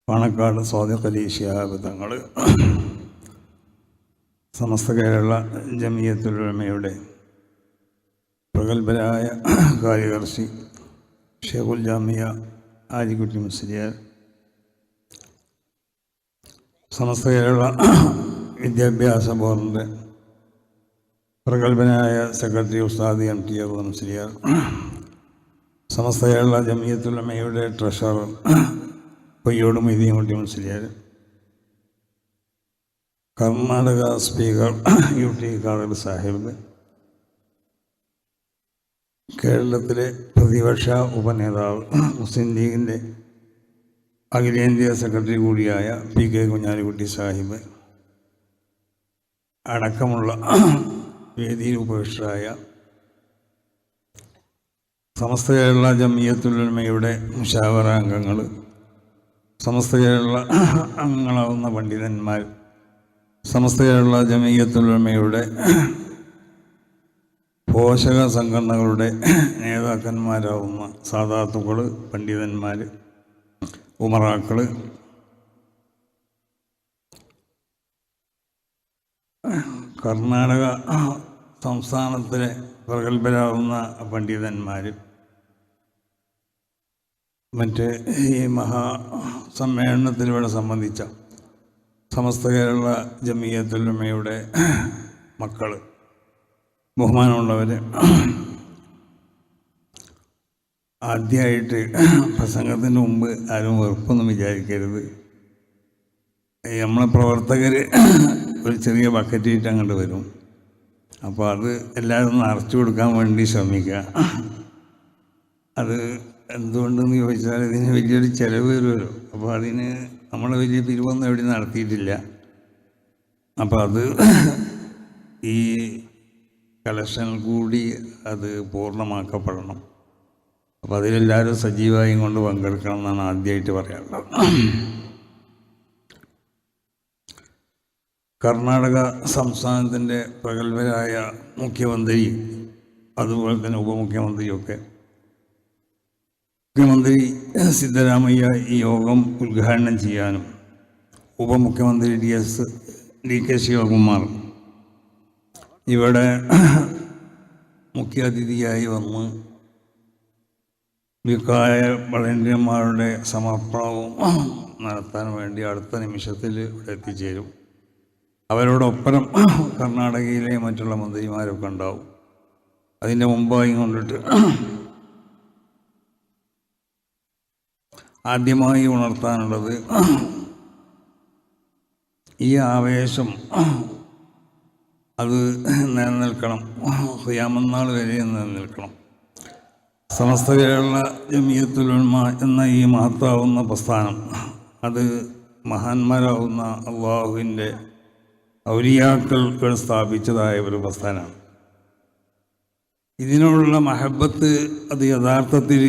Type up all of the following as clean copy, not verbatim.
പാണക്കാട് സ്വാദിഖ് അലി ശിഹാബ് തങ്ങൾ സമസ്ത കേരള ജമിയത്തുൽ ഉലമയുടെ പ്രഗത്ഭരായ കാര്യദർശി ഷെയ്ഖുൽ ജാമിയ ആലിക്കുട്ടി മുസ്ലിയാർ, സമസ്ത കേരള വിദ്യാഭ്യാസ ബോർഡിൻ്റെ പ്രഗത്ഭനായ സെക്രട്ടറി ഉസ്താദ് എം ടി അബ്ദുൽ മുസ്ലിയാർ, സമസ്ത കേരള ജമിയത്തുൽ ഉലമയുടെ treasurer Koyyode Moideenkutty Musliyar, Karnataka speaker U T Khader Sahib, കേരളത്തിലെ പ്രതിപക്ഷ ഉപനേതാവ് മുസ്ലിം ലീഗിൻ്റെ അഖിലേന്ത്യാ സെക്രട്ടറി കൂടിയായ പി കെ കുഞ്ഞാലിക്കുട്ടി സാഹിബ് അടക്കമുള്ള വേദിയിൽ ഉപവിഷ്ടരായ സമസ്ത കേരള ജമിയത്തുൽ ഉലമയുടെ മുശാവറ അംഗങ്ങൾ, സമസ്ത കേരള അംഗങ്ങളാവുന്ന പണ്ഡിതന്മാർ, സമസ്ത കേരള ജമിയത്തുൽ ഉലമയുടെ പോഷക സംഘടനകളുടെ നേതാക്കന്മാരാവുന്ന സാദാത്തുക്കൾ, പണ്ഡിതന്മാർ, ഉമറാക്കൾ, കർണാടക സംസ്ഥാനത്തിലെ പ്രഗത്ഭരാകുന്ന പണ്ഡിതന്മാർ, മറ്റ് ഈ മഹാസമ്മേളനത്തിലൂടെ സംബന്ധിച്ച സമസ്ത കേരള ജമിയത്തുൽ ഉലമയുടെ മക്കൾ, ബഹുമാനമുള്ളവർ, ആദ്യമായിട്ട് പ്രസംഗത്തിന് മുമ്പ് ആരും വെറുപ്പൊന്നും വിചാരിക്കരുത്. നമ്മളെ പ്രവർത്തകർ ഒരു ചെറിയ ബക്കറ്റിട്ട് അങ്ങോട്ട് വരും. അപ്പോൾ അത് എല്ലാവരും നിറച്ചു കൊടുക്കാൻ വേണ്ടി ശ്രമിക്കുക. അത് എന്തുകൊണ്ടെന്ന് ചോദിച്ചാൽ ഇതിന് വലിയൊരു ചിലവ് വരുമല്ലോ. അപ്പോൾ അതിന് നമ്മൾ വലിയ പിരിവൊന്നും എവിടെ നടത്തിയിട്ടില്ല. അപ്പോൾ അത് ഈ കളക്ഷൻ കൂടി അത് പൂർണ്ണമാക്കപ്പെടണം. അപ്പോൾ അതിലെല്ലാവരും സജീവമായും കൊണ്ട് പങ്കെടുക്കണം എന്നാണ് ആദ്യമായിട്ട് പറയാനുള്ളത്. കർണാടക സംസ്ഥാനത്തിൻ്റെ പ്രഗത്ഭരായ മുഖ്യമന്ത്രി, അതുപോലെ തന്നെ ഉപമുഖ്യമന്ത്രിയൊക്കെ, മുഖ്യമന്ത്രി സിദ്ധരാമയ്യ ഈ യോഗം ഉദ്ഘാടനം ചെയ്യാനും ഉപമുഖ്യമന്ത്രി ഡി കെ ശിവകുമാർ ഇവിടെ മുഖ്യാതിഥിയായി വന്ന് വികായ വളണ്ടിയന്മാരുടെ സമർപ്പണവും നടത്താൻ വേണ്ടി അടുത്ത നിമിഷത്തിൽ ഇവിടെ എത്തിച്ചേരും. അവരോടൊപ്പം കർണാടകയിലെ മറ്റുള്ള മന്ത്രിമാരൊക്കെ ഉണ്ടാവും. അതിൻ്റെ മുമ്പായി കൊണ്ടിട്ട് ആദ്യമായി ഉണർത്താനുള്ളത് ഈ ആവേശം അത് നിലനിൽക്കണം, ഖിയാമത്ത് നാൾ വരെ നിലനിൽക്കണം. സമസ്ത കേരള ജമിയത്തുൽ ഉലമ എന്ന ഈ മഹത്താവുന്ന പ്രസ്ഥാനം അത് മഹാന്മാരാവുന്ന അള്ളാഹുവിൻ്റെ ഔലിയാക്കൾ സ്ഥാപിച്ചതായ ഒരു പ്രസ്ഥാനമാണ്. ഇതിനോടുള്ള മഹബത്ത് അത് യഥാർത്ഥത്തിൽ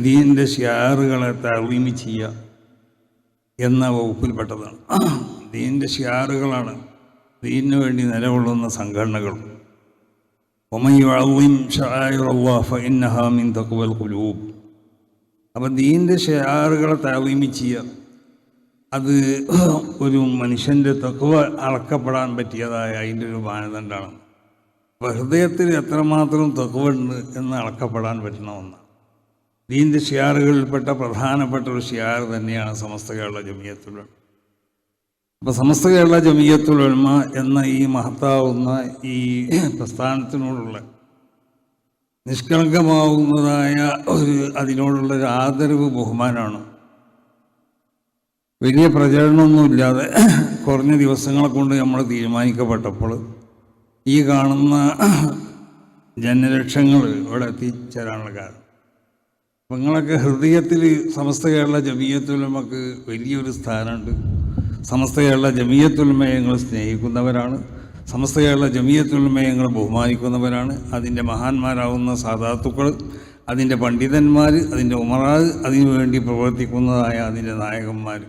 ദീനിൻ്റെ ശിയാറുകളെ തഅ്ളീമ് ചെയ്യുക എന്ന വകുപ്പിൽപ്പെട്ടതാണ്. ദീനിൻ്റെ ശിയാറുകളാണ് ദീനിനു വേണ്ടി നിലകൊള്ളുന്ന സംഘടനകൾ. വമൻ യുഅള്ളിം ശആയിറല്ലാഹി ഫഇന്നഹാ മിൻ തഖ്വൽ ഖുലൂബ്. അപ്പം ദീനിൻ്റെ ശിയാറുകളെ തഅ്ളീമ് ചെയ്യുക അത് ഒരു മനുഷ്യൻ്റെ തഖ്വ അളക്കപ്പെടാൻ പറ്റിയതായ അതിൻ്റെ ഒരു മാനദണ്ഡമാണ്. അപ്പോൾ ഹൃദയത്തിൽ എത്രമാത്രം തഖ്വ ഉണ്ട് എന്ന് അളക്കപ്പെടാൻ പറ്റുന്ന ഒന്നാണ്. ദീനിൻ്റെ ശിയാറുകളിൽപ്പെട്ട പ്രധാനപ്പെട്ട ഒരു ശിയാർ തന്നെയാണ് സമസ്ത കേരള ജമിയത്തുൽ ഉലമ. അപ്പോൾ സമസ്ത കേരള ജമിയത്തുൽ ഉലമ എന്ന ഈ മഹത്താവുന്ന ഈ പ്രസ്ഥാനത്തിനോടുള്ള നിഷ്കളങ്കമാവുന്നതായ അതിനോടുള്ളൊരു ആദരവ്, ബഹുമാനമാണ്. വലിയ പ്രചരണമൊന്നുമില്ലാതെ കുറഞ്ഞ ദിവസങ്ങളെ കൊണ്ട് നമ്മൾ തീരുമാനിക്കപ്പെട്ടപ്പോൾ ഈ കാണുന്ന ജനലക്ഷങ്ങൾ ഇവിടെ എത്തിച്ചേരാനുള്ള കാരണം. അപ്പം നിങ്ങളൊക്കെ ഹൃദയത്തിൽ സമസ്ത കേരള ജമിയത്തുൽ ഉലമക്ക് വലിയൊരു സ്ഥാനമുണ്ട്. സമസ്ത കേരള ജമിയത്തുൽ ഉലമയെ ഞങ്ങൾ സ്നേഹിക്കുന്നവരാണ്. സമസ്ത കേരള ജമിയത്തുൽ ഉലമയെ ഞങ്ങൾ ബഹുമാനിക്കുന്നവരാണ്. അതിൻ്റെ മഹാന്മാരാവുന്ന സാദാത്തുക്കൾ, അതിൻ്റെ പണ്ഡിതന്മാർ, അതിൻ്റെ ഉമറാ, അതിനു വേണ്ടി പ്രവർത്തിക്കുന്നതായ അതിൻ്റെ നായകന്മാർ,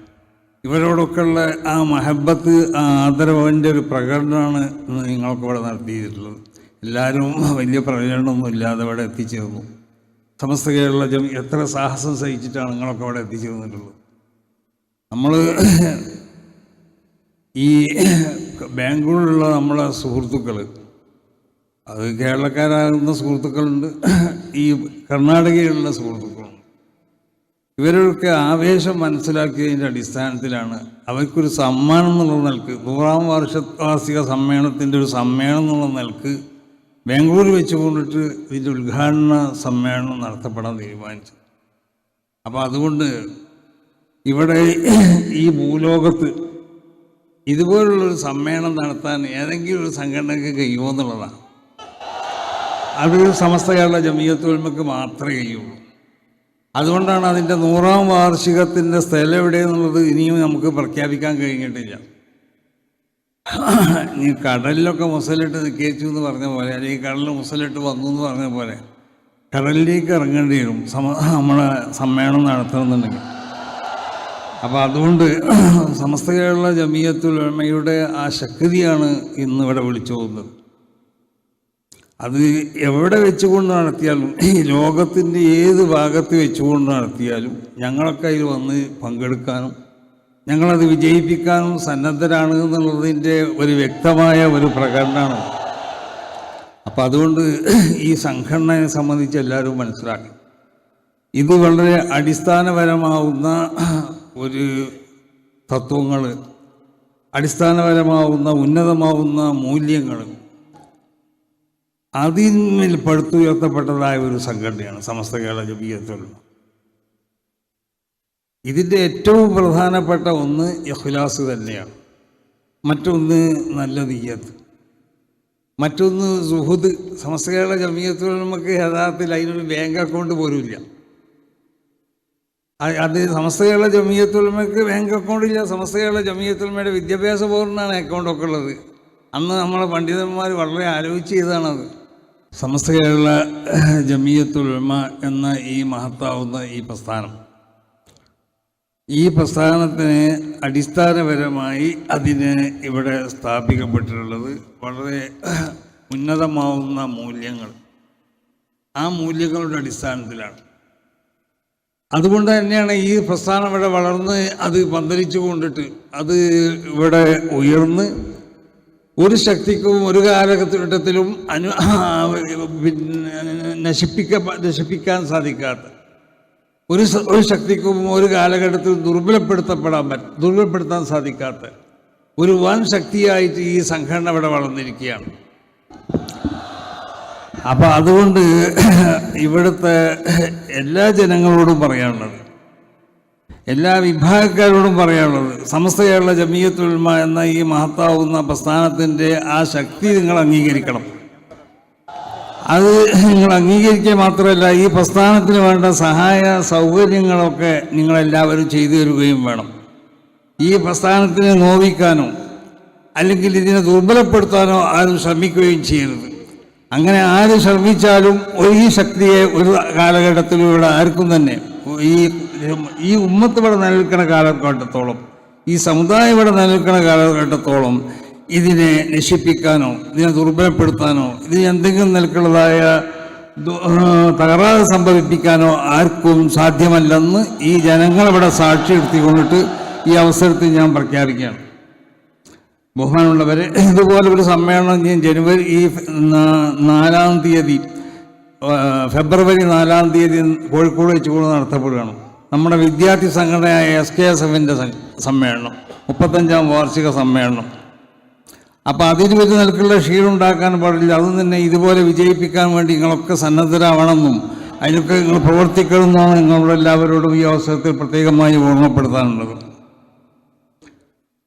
ഇവരോടൊക്കെയുള്ള ആ മഹബത്ത്, ആ ആദരവിൻ്റെ ഒരു പ്രകടനമാണ് ഇന്ന് നിങ്ങൾക്ക് ഇവിടെ നടത്തിയിട്ടുള്ളത്. എല്ലാവരും വലിയ പ്രകടനമൊന്നും ഇല്ലാതെ ഇവിടെ എത്തിച്ചേർന്നു. സമസ്ത കേരള എത്ര സാഹസം സഹിച്ചിട്ടാണ് നിങ്ങളൊക്കെ അവിടെ എത്തിച്ചേർന്നിട്ടുള്ളത്. നമ്മൾ ഈ ബാംഗ്ലൂരിലുള്ള നമ്മളെ സുഹൃത്തുക്കൾ, അത് കേരളക്കാരാകുന്ന സുഹൃത്തുക്കളുണ്ട്, ഈ കർണാടകയിലുള്ള സുഹൃത്തുക്കളുണ്ട്. ഇവരൊക്കെ ആവേശം മനസ്സിലാക്കിയതിൻ്റെ അടിസ്ഥാനത്തിലാണ് അവർക്കൊരു സമ്മാനം എന്നുള്ള നിലക്ക് 100-ാം വാർഷിക സമ്മേളനത്തിൻ്റെ ഒരു സമ്മേളനം എന്നുള്ള നിലക്ക് ബാംഗ്ലൂർ വെച്ചുകൊണ്ടിട്ട് ഇതിൻ്റെ ഉദ്ഘാടന സമ്മേളനം നടത്തപ്പെടാൻ തീരുമാനിച്ചു. അപ്പോൾ അതുകൊണ്ട് ഇവിടെ ഈ ഭൂലോകത്ത് ഇതുപോലുള്ളൊരു സമ്മേളനം നടത്താൻ ഏതെങ്കിലും ഒരു സംഘടനയ്ക്ക് കഴിയുമോ എന്നുള്ളതാണ്. അത് സമസ്ത കേരള ജമിയത്തുൽ ഉലമക്ക് മാത്രമേ കഴിയുള്ളൂ. അതുകൊണ്ടാണ് അതിൻ്റെ 100-ാം വാർഷികത്തിൻ്റെ സ്ഥലം എവിടെയെന്നുള്ളത് ഇനിയും നമുക്ക് പ്രഖ്യാപിക്കാൻ കഴിഞ്ഞിട്ടില്ല. നീ കടലിലൊക്കെ മുസലിട്ട് നിൽക്കേച്ചു എന്ന് പറഞ്ഞ പോലെ, അല്ലെങ്കിൽ കടലിൽ മുസലിട്ട് വന്നു എന്ന് പറഞ്ഞ പോലെ കടലിലേക്ക് ഇറങ്ങേണ്ടി വരും നമ്മളെ സമ്മേളനം നടത്തണമെന്നുണ്ടെങ്കിൽ. അപ്പോൾ അതുകൊണ്ട് സമസ്ത കേരള ജമിയത്തുൽ ഉലമയുടെ ആ ശക്തിയാണ് ഇന്നിവിടെ വിളിച്ചു പോകുന്നത്. അത് എവിടെ വെച്ചുകൊണ്ട് നടത്തിയാലും, ഈ ലോകത്തിൻ്റെ ഏത് ഭാഗത്ത് വെച്ചുകൊണ്ട് നടത്തിയാലും ഞങ്ങളൊക്കെ അതിൽ വന്ന് പങ്കെടുക്കാനും ഞങ്ങളത് വിജയിപ്പിക്കാനും സന്നദ്ധരാണ് എന്നുള്ളതിൻ്റെ ഒരു വ്യക്തമായ ഒരു പ്രകടനമാണ്. അപ്പം അതുകൊണ്ട് ഈ സംഘടനയെ സംബന്ധിച്ച് എല്ലാവരും മനസ്സിലാക്കണം, ഇത് വളരെ അടിസ്ഥാനപരമാവുന്ന ഒരു തത്വങ്ങൾ, അടിസ്ഥാനപരമാവുന്ന ഉന്നതമാവുന്ന മൂല്യങ്ങൾ അതിന്മേൽ പടുത്തുയർത്തപ്പെട്ടതായ ഒരു സംഘടനയാണ് സമസ്ത കേരള ജമിയത്തുൽ ഉലമ. ഇതിൻ്റെ ഏറ്റവും പ്രധാനപ്പെട്ട ഒന്ന് ഇഖ്ലാസ് തന്നെയാണ്, മറ്റൊന്ന് നല്ല നിയ്യത്ത്, മറ്റൊന്ന് സുഹുദ്. സമസ്ത കേരള ജമിയത്തുൽ ഉലമക്ക് യഥാർത്ഥത്തിൽ അതിനൊരു ബാങ്ക് അക്കൗണ്ട് പോലും ഇല്ല. അത് സമസ്ത കേരള ജമിയത്തുൽ ഉലമക്ക് ബാങ്ക് അക്കൗണ്ട് ഇല്ല. സമസ്ത കേരള ജമിയത്തുൽ ഉലമയുടെ വിദ്യാഭ്യാസ ബോർഡിനാണ് അക്കൗണ്ടൊക്കെ ഉള്ളത്. അന്ന് നമ്മളെ പണ്ഡിതന്മാർ വളരെ ആലോചിച്ച് ചെയ്തതാണത്. സമസ്ത കേരള ജമിയത്തുൽ ഉലമ എന്ന ഈ മഹത്താവുന്ന ഈ പ്രസ്ഥാനം, ഈ പ്രസ്ഥാനത്തിന് അടിസ്ഥാനപരമായി അതിന് ഇവിടെ സ്ഥാപിക്കപ്പെട്ടിട്ടുള്ളത് വളരെ ഉന്നതമാവുന്ന മൂല്യങ്ങൾ, ആ മൂല്യങ്ങളുടെ അടിസ്ഥാനത്തിലാണ്. അതുകൊണ്ട് തന്നെയാണ് ഈ പ്രസ്ഥാനം ഇവിടെ വളർന്ന് അത് പന്തലിച്ചു കൊണ്ടിട്ട് അത് ഇവിടെ ഉയർന്ന് ഒരു ശക്തിക്കും ഒരു കാലഘട്ടത്തിലും നശിപ്പിക്കാൻ സാധിക്കാത്ത, ഒരു ശക്തിക്കും ഒരു കാലഘട്ടത്തിൽ ദുർബലപ്പെടുത്താൻ സാധിക്കാത്ത ഒരു വൻ ശക്തിയായിട്ട് ഈ സംഘടന ഇവിടെ വളർന്നിരിക്കുകയാണ്. അപ്പം അതുകൊണ്ട് ഇവിടുത്തെ എല്ലാ ജനങ്ങളോടും പറയാനുള്ളത്, എല്ലാ വിഭാഗക്കാരോടും പറയാനുള്ളത്, സമസ്ത കേരള ജമിയത്തുൽ ഉലമ എന്ന ഈ മഹത്താവുന്ന പ്രസ്ഥാനത്തിൻ്റെ ആ ശക്തി നിങ്ങൾ അംഗീകരിക്കണം. അത് നിങ്ങൾ അംഗീകരിക്കുക മാത്രമല്ല, ഈ പ്രസ്ഥാനത്തിന് വേണ്ട സഹായ സൗകര്യങ്ങളൊക്കെ നിങ്ങളെല്ലാവരും ചെയ്തു തരികയും വേണം. ഈ പ്രസ്ഥാനത്തിനെ നോവിക്കാനോ അല്ലെങ്കിൽ ഇതിനെ ദുർബലപ്പെടുത്താനോ ആരും ശ്രമിക്കുകയും ചെയ്യരുത്. അങ്ങനെ ആര് ശ്രമിച്ചാലും ഈ ശക്തിയെ ഒരു കാലഘട്ടത്തിലൂടെ ആർക്കും തന്നെ ഈ ഉമ്മത്ത് ഇവിടെ നിലനിൽക്കുന്ന കാലഘട്ടത്തോളം, ഈ സമുദായം ഇവിടെ നിലനിൽക്കുന്ന കാലഘട്ടത്തോളം ഇതിനെ നശിപ്പിക്കാനോ ഇതിനെ ദുർബലപ്പെടുത്താനോ ഇതിന് എന്തെങ്കിലും നിലക്കുള്ളതായ തകരാറ് സംഭവിപ്പിക്കാനോ ആർക്കും സാധ്യമല്ലെന്ന് ഈ ജനങ്ങളിവിടെ സാക്ഷി എടുത്തിക്കൊണ്ടിട്ട് ഈ അവസരത്തിൽ ഞാൻ പ്രഖ്യാപിക്കുകയാണ്. ബഹുമാനമുള്ളവരെ, ഇതുപോലെ ഒരു സമ്മേളനം ഞാൻ ഫെബ്രുവരി 4-ാം തീയതി കോഴിക്കോട് വെച്ചുകൊണ്ട് നടത്തപ്പെടുകയാണ്. നമ്മുടെ വിദ്യാർത്ഥി സംഘടനയായ SKSF-ൻ്റെ സമ്മേളനം, 35-ാം വാർഷിക സമ്മേളനം. അപ്പോൾ അതിന് ഒരു നിലക്കുള്ള ക്ഷീണമുണ്ടാക്കാൻ പാടില്ല. അതും തന്നെ ഇതുപോലെ വിജയിപ്പിക്കാൻ വേണ്ടി നിങ്ങളൊക്കെ സന്നദ്ധരാവണമെന്നും അതിനൊക്കെ നിങ്ങൾ പ്രവർത്തിക്കണമെന്നാണ് നിങ്ങളോട് എല്ലാവരോടും ഈ അവസരത്തിൽ പ്രത്യേകമായി ഓർമ്മപ്പെടുത്താനുള്ളത്.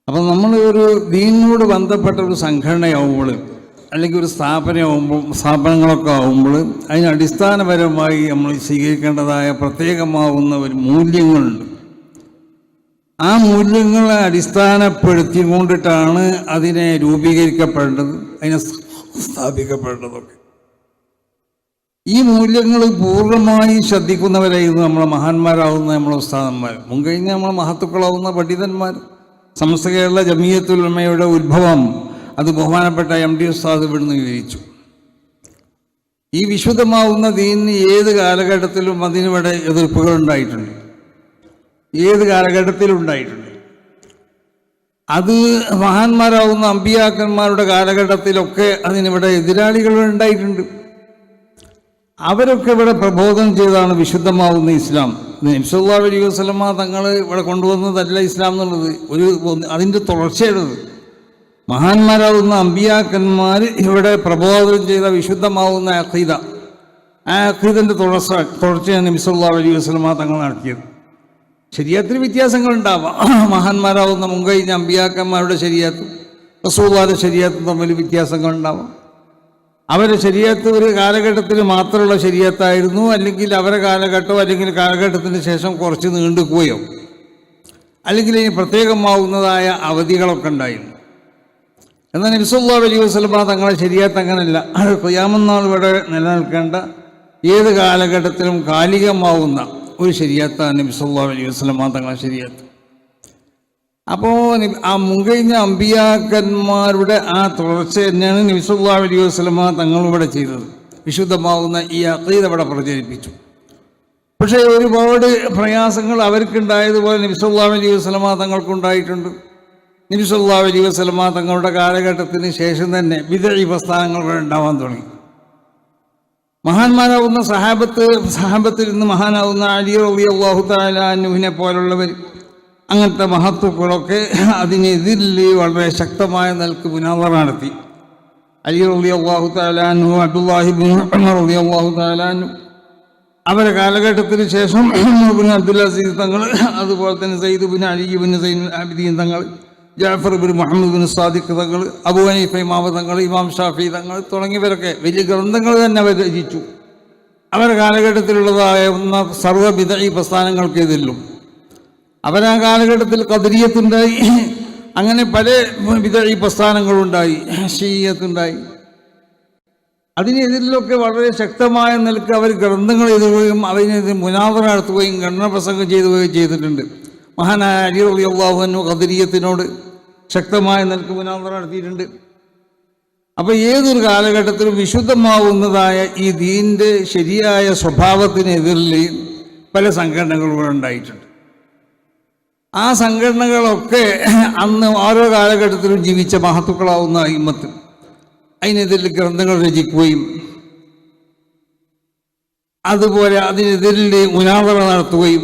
അപ്പം നമ്മൾ ഒരു ദീനിനോട് ബന്ധപ്പെട്ട ഒരു സംഘടനയാവുമ്പോൾ അല്ലെങ്കിൽ ഒരു സ്ഥാപനങ്ങളൊക്കെ ആവുമ്പോൾ അതിന് അടിസ്ഥാനപരമായി നമ്മൾ സ്വീകരിക്കേണ്ടതായ പ്രത്യേകമാവുന്ന ഒരു മൂല്യങ്ങളുണ്ട്. ആ മൂല്യങ്ങളെ അടിസ്ഥാനപ്പെടുത്തിക്കൊണ്ടിട്ടാണ് അതിനെ രൂപീകരിക്കപ്പെടേണ്ടത്, അതിനെ സ്ഥാപിക്കപ്പെടേണ്ടതൊക്കെ. ഈ മൂല്യങ്ങൾ പൂർണ്ണമായി ശ്രദ്ധിക്കുന്നവരായിരുന്നു നമ്മളെ മഹാന്മാരാവുന്ന നമ്മളെ ഉസ്താദന്മാർ, മുൻകഴിഞ്ഞ നമ്മളെ മഹത്തുക്കളാവുന്ന പണ്ഡിതന്മാർ. സമസ്ത കേരള ജമിയത്തുൽ ഉലമയുടെ ഉത്ഭവം അത് ബഹുമാനപ്പെട്ട MD ഉസ്താദ് ഇവിടുന്ന് വിവരിച്ചു. ഈ വിശുദ്ധമാവുന്ന ദീനിന് ഏത് കാലഘട്ടത്തിലും അതിനിവിടെ എതിർപ്പുകൾ ഉണ്ടായിട്ടുണ്ട്, ഏത് കാലഘട്ടത്തിലും ഉണ്ടായിട്ടുണ്ട്. അത് മഹാന്മാരാവുന്ന അമ്പിയാക്കന്മാരുടെ കാലഘട്ടത്തിലൊക്കെ അതിനിവിടെ എതിരാളികൾ ഉണ്ടായിട്ടുണ്ട്. അവരൊക്കെ ഇവിടെ പ്രബോധനം ചെയ്താണ് വിശുദ്ധമാവുന്ന ഇസ്ലാം. നബി സല്ലല്ലാഹു അലൈഹി വസല്ലമ തങ്ങൾ ഇവിടെ കൊണ്ടുവന്നതല്ല ഇസ്ലാം എന്നുള്ളത്, അതിൻ്റെ തുടർച്ചയാണത്. മഹാന്മാരാവുന്ന അമ്പിയാക്കന്മാർ ഇവിടെ പ്രബോധനം ചെയ്ത വിശുദ്ധമാവുന്ന അഖീദ, ആ അഖീദൻ്റെ തുടർച്ചയാണ് നബി സല്ലല്ലാഹു അലൈഹി വസല്ലമ തങ്ങൾ നടത്തിയത്. ശരീഅത്തിന് വ്യത്യാസങ്ങളുണ്ടാവാം. മഹാന്മാരാവുന്ന മുൻകഴിഞ്ഞ അമ്പിയാക്കന്മാരുടെ ശരീഅത്തും റസൂലുള്ളാഹിയുടെ ശരീഅത്തും തമ്മിൽ വ്യത്യാസങ്ങളുണ്ടാവാം. അവരുടെ ശരീഅത്ത് ഒരു കാലഘട്ടത്തിൽ മാത്രമുള്ള ശരീഅത്തായിരുന്നു, അല്ലെങ്കിൽ അവരുടെ കാലഘട്ടമോ അല്ലെങ്കിൽ കാലഘട്ടത്തിന് ശേഷം കുറച്ച് നീണ്ടുപോയോ, അല്ലെങ്കിൽ ഇനി പ്രത്യേകമാവുന്നതായ അവധികളൊക്കെ ഉണ്ടായിരുന്നു. എന്നാൽ നബി സല്ലല്ലാഹു അലൈഹി വസല്ലമ തങ്ങളെ ശരീഅത്ത് അങ്ങനെയല്ല. അത് ഖിയാമത്ത് നാൾ ഇവിടെ നിലനിൽക്കേണ്ട ഏത് കാലഘട്ടത്തിലും കാലികമാവുന്ന ഒരു ശരീഅത്താണ് നബി സല്ലല്ലാഹു അലൈഹി വസല്ലമ തങ്ങളെ ശരീഅത്ത്. അപ്പോൾ ആ മുൻകഴിഞ്ഞ അമ്പിയാക്കന്മാരുടെ ആ തുടർച്ച തന്നെയാണ് നബി സല്ലല്ലാഹു അലൈഹി വസല്ലമ തങ്ങളിവിടെ ചെയ്തത്. വിശുദ്ധമാവുന്ന ഈ അഖീദ ഇവിടെ പ്രചരിപ്പിച്ചു. പക്ഷേ ഒരുപാട് പ്രയാസങ്ങൾ അവർക്കുണ്ടായതുപോലെ നബി സല്ലല്ലാഹു അലൈഹി വസല്ലമ തങ്ങൾക്കുണ്ടായിട്ടുണ്ട്. നബി സല്ലല്ലാഹു അലൈഹി വസല്ലമ തങ്ങളുടെ കാലഘട്ടത്തിന് ശേഷം തന്നെ ബിദ്അഈ പ്രസ്ഥാനങ്ങൾ ഉണ്ടാവാൻ തുടങ്ങി. മഹാന്മാരാവുന്ന സഹാബത്തിൽ നിന്ന് മഹാനാവുന്ന അലി റളിയല്ലാഹു തആല അൻഹുവിനെ പോലുള്ളവർ, അങ്ങനത്തെ മഹത്തുക്കളൊക്കെ അതിനെതിരിൽ വളരെ ശക്തമായ നിലക്ക് മുനാദറ നടത്തി. അലി റളിയല്ലാഹു തആല അൻഹു, അബ്ദുല്ലാഹി ഇബ്നു ഉമർ റളിയല്ലാഹു തആല അൻഹു, അവരുടെ കാലഘട്ടത്തിന് ശേഷം ഇബ്നു അബ്ദുൽ അസീസ് തങ്ങൾ, അതുപോലെ തന്നെ സയ്യിദ് ഇബ്നു അലി ഇബ്നു സൈനുൽ ആബിദീൻ തങ്ങൾ, ജാഫർ ഇബ്നു മുഹമ്മദ് ഇബ്നു സാദിഖ് തങ്ങൾ, അബൂ ഹനീഫ ഇമാം തങ്ങൾ, ഇമാം ഷാഫി തങ്ങൾ തുടങ്ങിയവരൊക്കെ വലിയ ഗ്രന്ഥങ്ങൾ തന്നെ അവർ രചിച്ചു. അവരുടെ കാലഘട്ടത്തിലുള്ളതായ സർവ്വ ബിദ്അഈ പ്രസ്ഥാനങ്ങൾക്കെതിരിലും അവരാ കാലഘട്ടത്തിൽ ഖദരിയത്തുണ്ടായി, അങ്ങനെ പല ബിദ്അഈ പ്രസ്ഥാനങ്ങളുണ്ടായി, ശീയത്തുണ്ടായി. അതിനെതിരിലൊക്കെ വളരെ ശക്തമായ നിലക്ക് അവർ ഗ്രന്ഥങ്ങൾ എഴുതുകയും അതിനെതിരെ മുനാദറ നടത്തുകയും ഖണ്ഡന പ്രസംഗം ചെയ്യുകയും ചെയ്തിട്ടുണ്ട്. മഹാനായ അലി റളിയല്ലാഹു അൻഹു ഖദരിയത്തിനോട് ശക്തമായ നിലക്ക് മുനാദറ നടത്തിയിട്ടുണ്ട്. അപ്പോൾ ഏതൊരു കാലഘട്ടത്തിലും വിശുദ്ധമാവുന്നതായ ഈ ദീനിൻ്റെ ശരിയായ സ്വഭാവത്തിനെതിരിൽ പല സംഘടനകളും ഉണ്ടായിട്ടുണ്ട്. ആ സംഘടനകളൊക്കെ അന്ന് ഓരോ കാലഘട്ടത്തിലും ജീവിച്ച മഹത്തുക്കളാവുന്ന അയിമ്മത്ത് അതിനെതിരിൽ ഗ്രന്ഥങ്ങൾ രചിക്കുകയും അതുപോലെ അതിനെതിരിൽ മുനാദറ നടത്തുകയും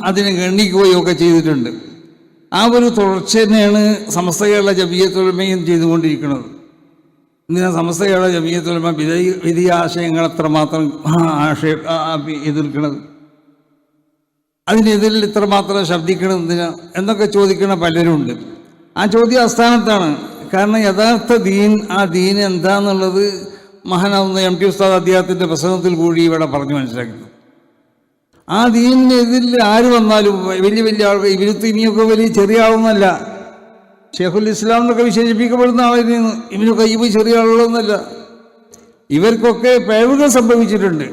അതിനെ ഗണ്ണിക്കുകയും ഒക്കെ ചെയ്തിട്ടുണ്ട്. ആ ഒരു തുടർച്ച തന്നെയാണ് സമസ്ത കേരള ജമിയത്തുൽ ഉലമയും ചെയ്തുകൊണ്ടിരിക്കുന്നത്. ഇന്ന് സമസ്ത കേരള ജമിയത്തുൽ ഉലമ വിധി ആശയങ്ങൾ എത്രമാത്രം എതിർക്കുന്നത്, അതിനെതിരിൽ ഇത്രമാത്രം ശബ്ദിക്കണമെന്തിന് എന്നൊക്കെ ചോദിക്കുന്ന പലരുണ്ട്. ആ ചോദ്യം അസ്ഥാനത്താണ്. കാരണം യഥാർത്ഥ ദീൻ, ആ ദീൻ എന്താണെന്നുള്ളത് മഹാനാവുന്ന എം ടി ഉസ്താദ് അദ്ദേഹത്തിൻ്റെ പ്രസംഗത്തിൽ കൂടി ഇവിടെ പറഞ്ഞു മനസ്സിലാക്കുന്നു. ആ ദീനിനെതിരിൽ ആര് വന്നാലും വലിയ വലിയ ആളുകൾ, ഇവരുത്ത് ഇനിയൊക്കെ വലിയ ചെറിയ ആളൊന്നുമല്ല, ഷെയ്ഖുൽ ഇസ്ലാം എന്നൊക്കെ വിശേഷിപ്പിക്കപ്പെടുന്ന ആളായിരുന്നു. ഇവന് കയ്യ് ചെറിയ ആളുകളൊന്നുമല്ല. ഇവർക്കൊക്കെ പിഴവുകൾ സംഭവിച്ചിട്ടുണ്ട്.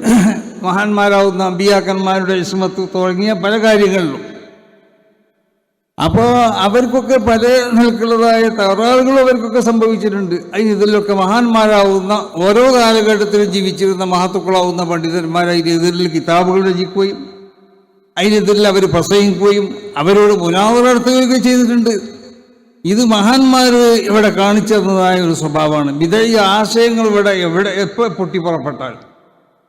മഹാന്മാരാവുന്ന അമ്പിയാക്കന്മാരുടെ ഇസ്മത്ത് തുടങ്ങിയ പല കാര്യങ്ങളിലും. അപ്പോൾ അവർക്കൊക്കെ പല നിലക്കുള്ളതായ തകരാറുകളും അവർക്കൊക്കെ സംഭവിച്ചിട്ടുണ്ട്. അതിനെതിരിലൊക്കെ മഹാന്മാരാവുന്ന ഓരോ കാലഘട്ടത്തിലും ജീവിച്ചിരുന്ന മഹത്തുക്കളാവുന്ന പണ്ഡിതന്മാർ അതിനെതിരിൽ കിതാബുകൾ രചിക്കുകയും അതിനെതിരിൽ അവർ പ്രസംഗിക്കുകയും അവരോട് മുനാദറ നടത്തുകയൊക്കെ ചെയ്തിട്ടുണ്ട്. ഇത് മഹാന്മാർ ഇവിടെ കാണിച്ചു തന്നതായ ഒരു സ്വഭാവമാണ്. ബിദ്അഈ ആശയങ്ങൾ ഇവിടെ എപ്പോൾ പൊട്ടിപ്പുറപ്പെട്ടാൽ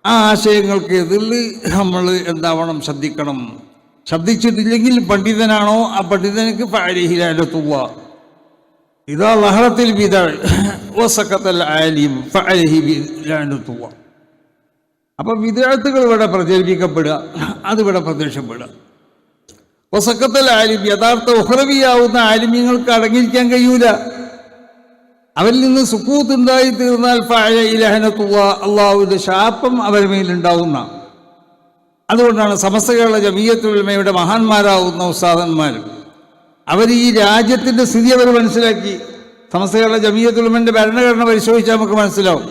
ആ ആശയങ്ങൾക്ക് എതിരിൽ നമ്മൾ എന്താവണം, ശബ്ദിക്കണം. ശബ്ദിച്ചിട്ടില്ലെങ്കിൽ പണ്ഡിതനാണോ ആ പണ്ഡിതനക്ക് ഫഅലൈഹി ലഅനത്തുല്ലാഹ്. ഇദാ ലഹറത്തിൽ ബിദ്അ വസഖത്തൽ ആലിം ഫഅലൈഹി ലഅനത്തുല്ലാഹ്. അപ്പോൾ ബിദ്അത്തുകൾ ഇവിടെ പ്രചരിപ്പിക്കപ്പെടുക, അതിവിടെ പ്രത്യക്ഷപ്പെടുക. വസഖത്തൽ ആലിം, യഥാർത്ഥ ഉഖ്റവിയാവുന്ന ആലിമ്യങ്ങൾക്ക് അടങ്ങിയിരിക്കാൻ കഴിയൂല. അവരിൽ നിന്ന് സുക്കൂത്ത് ഉണ്ടായി തീർന്നാൽ ഫഅലൈഹി ലഅനത്തുല്ലാഹ്, അള്ളാഹുവിൻ്റെ ശാപം അവരുടെ മേലുണ്ടാവുന്ന. അതുകൊണ്ടാണ് സമസ്ത കേരള ജമിയത്തുൽ ഉലമയുടെ മഹാന്മാരാവുന്ന ഉസ്താദന്മാർ അവർ ഈ രാജ്യത്തിൻ്റെ സ്ഥിതി അവർ മനസ്സിലാക്കി. സമസ്ത കേരള ജമിയത്തുൽ ഉലമയുടെ ഭരണഘടന പരിശോധിച്ചാൽ നമുക്ക് മനസ്സിലാവും.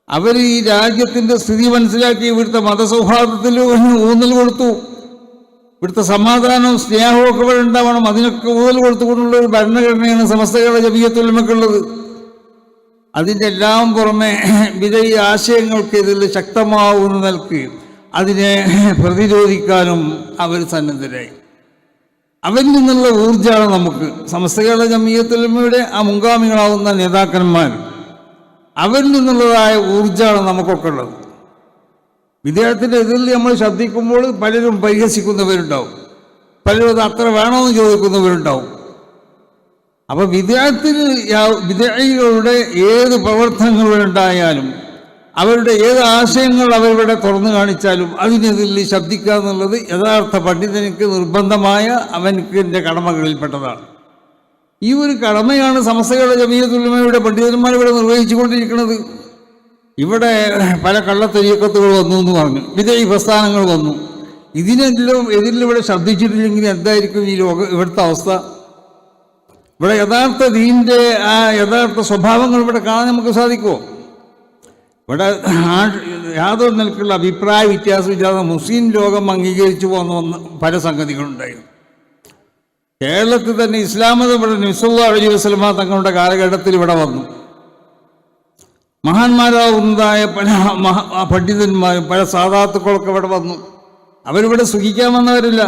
അവർ ഈ രാജ്യത്തിൻ്റെ സ്ഥിതി മനസ്സിലാക്കി ഇവിടുത്തെ മതസൗഹാർദ്ദത്തിൽ ഊന്നൽ കൊടുത്തു. ഇവിടുത്തെ സമാധാനവും സ്നേഹവും ഒക്കെ ഇവിടെ ഉണ്ടാവണം, അതിനൊക്കെ ഊന്നൽ കൊടുത്തുകൊണ്ടുള്ള ഒരു ഭരണഘടനയാണ് സമസ്ത കേരള ജമിയത്തുൽ ഉലമക്കുള്ളത്. അതിൻ്റെ എല്ലാം പുറമെ ബിദ്അഈ ആശയങ്ങൾക്കെതിരെ ശക്തമാവുന്ന നിലക്ക് അതിനെ പ്രതിരോധിക്കാനും അവർ സന്നദ്ധരായി. അവരിൽ നിന്നുള്ള ഊർജ്ജമാണ് നമുക്ക് സമസ്ത കേരള ജംഇയ്യത്തുൽ ഉലമയുടെ ആ മുൻഗാമികളാവുന്ന നേതാക്കന്മാർ, അവരിൽ നിന്നുള്ളതായ ഊർജ്ജമാണ് നമുക്കൊക്കെ ഉള്ളത്. വിദേഹത്തിൻ്റെ എതിരിൽ നമ്മൾ ശബ്ദിക്കുമ്പോൾ പലരും പരിഹസിക്കുന്നവരുണ്ടാവും, പലരും അത് അത്ര വേണമെന്ന് ചോദിക്കുന്നവരുണ്ടാവും. അപ്പോൾ വിദേഹികളുടെ ഏത് പ്രവർത്തനങ്ങളുണ്ടായാലും അവരുടെ ഏത് ആശയങ്ങൾ അവരിവിടെ തുറന്നു കാണിച്ചാലും അതിനെതിരിൽ ശബ്ദിക്കുക എന്നുള്ളത് യഥാർത്ഥ പണ്ഡിതനിക്ക് നിർബന്ധമായ അവൻ്റെ കടമകളിൽപ്പെട്ടതാണ്. ഈ ഒരു കടമയാണ് സമസ്ത കേരള ജംഇയ്യത്തുൽ ഉലമയുടെ പണ്ഡിതന്മാർ ഇവിടെ നിർവഹിച്ചുകൊണ്ടിരിക്കുന്നത്. ഇവിടെ പല കള്ളത്തരീക്കത്തുകൾ വന്നു എന്ന് പറഞ്ഞു, വിദേഹി പ്രസ്ഥാനങ്ങൾ വന്നു. ഇതിനെല്ലാം എതിരിലിവിടെ ശബ്ദിച്ചിട്ടില്ലെങ്കിൽ എന്തായിരിക്കും ഈ ഇവിടുത്തെ അവസ്ഥ? ഇവിടെ യഥാർത്ഥ ദീനിൻ്റെ ആ യഥാർത്ഥ സ്വഭാവങ്ങൾ ഇവിടെ കാണാൻ നമുക്ക് സാധിക്കുമോ? ഇവിടെ യാതൊരു നിലക്കുള്ള അഭിപ്രായ വ്യത്യാസമില്ലാതെ മുസ്ലിം ലോകം അംഗീകരിച്ചു പോകുന്ന പല സംഗതികളുണ്ടായിരുന്നു. കേരളത്തിൽ തന്നെ ഇസ്ലാം മതം ഇവിടെ നബി സല്ലല്ലാഹു അലൈഹി വസല്ലമ തങ്ങളുടെ കാലഘട്ടത്തിൽ ഇവിടെ വന്നു. മഹാന്മാരാവുന്നതായ പല പണ്ഡിതന്മാരും പല സാദാത്തുക്കളൊക്കെ ഇവിടെ വന്നു. അവരിവിടെ സുഖിക്കാൻ വന്നവരില്ല,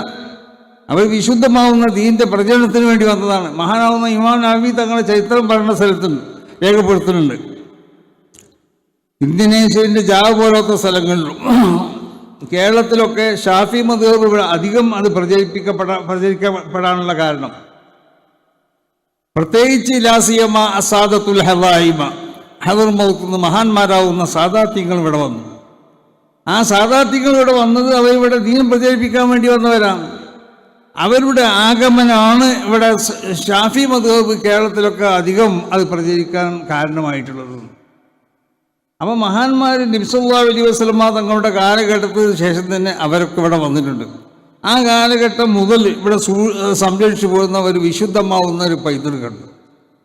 അവർ വിശുദ്ധമാവുന്ന ദീനിൻ്റെ പ്രചരണത്തിന് വേണ്ടി വന്നതാണ്. മഹാനാവുന്ന ഇമാം നവവി തങ്ങളുടെ ചരിത്രം പഠന സ്ഥലത്തുണ്ട്, രേഖപ്പെടുത്തുന്നുണ്ട്. ഇന്തോനേഷ്യൻ്റെ ജാവ പോലത്തെ സ്ഥലങ്ങളിലും കേരളത്തിലൊക്കെ ഷാഫി മദ്ഹബ് ഇവിടെ അധികം അത് പ്രചരിക്കപ്പെടാനുള്ള കാരണം പ്രത്യേകിച്ച് ലാസിയമ അസാദത്തുൽ ഹവായിമ ഹദർ മൗത്തുന്ന മഹാന്മാരാവുന്ന സാദാത്യങ്ങൾ ഇവിടെ വന്നു. ആ സാദാത്യങ്ങൾ ഇവിടെ വന്നത് അവരിവിടെ ദീൻ പ്രചരിപ്പിക്കാൻ വേണ്ടി വന്നവരാണ്. അവരുടെ ആഗമനമാണ് ഇവിടെ ഷാഫി മദ്ഹബ് കേരളത്തിലൊക്കെ അധികം അത് പ്രചരിക്കാൻ കാരണമായിട്ടുള്ളത്. അപ്പോൾ മഹാന്മാർ നബി സല്ലല്ലാഹു അലൈഹി വസല്ലമ തങ്ങളുടെ കാലഘട്ടത്തിന് ശേഷം തന്നെ അവരൊക്കെ ഇവിടെ വന്നിട്ടുണ്ട്. ആ കാലഘട്ടം മുതൽ ഇവിടെ സംരക്ഷിച്ചു പോകുന്ന ഒരു വിശുദ്ധമാവുന്ന ഒരു പൈതൃകമുണ്ട്,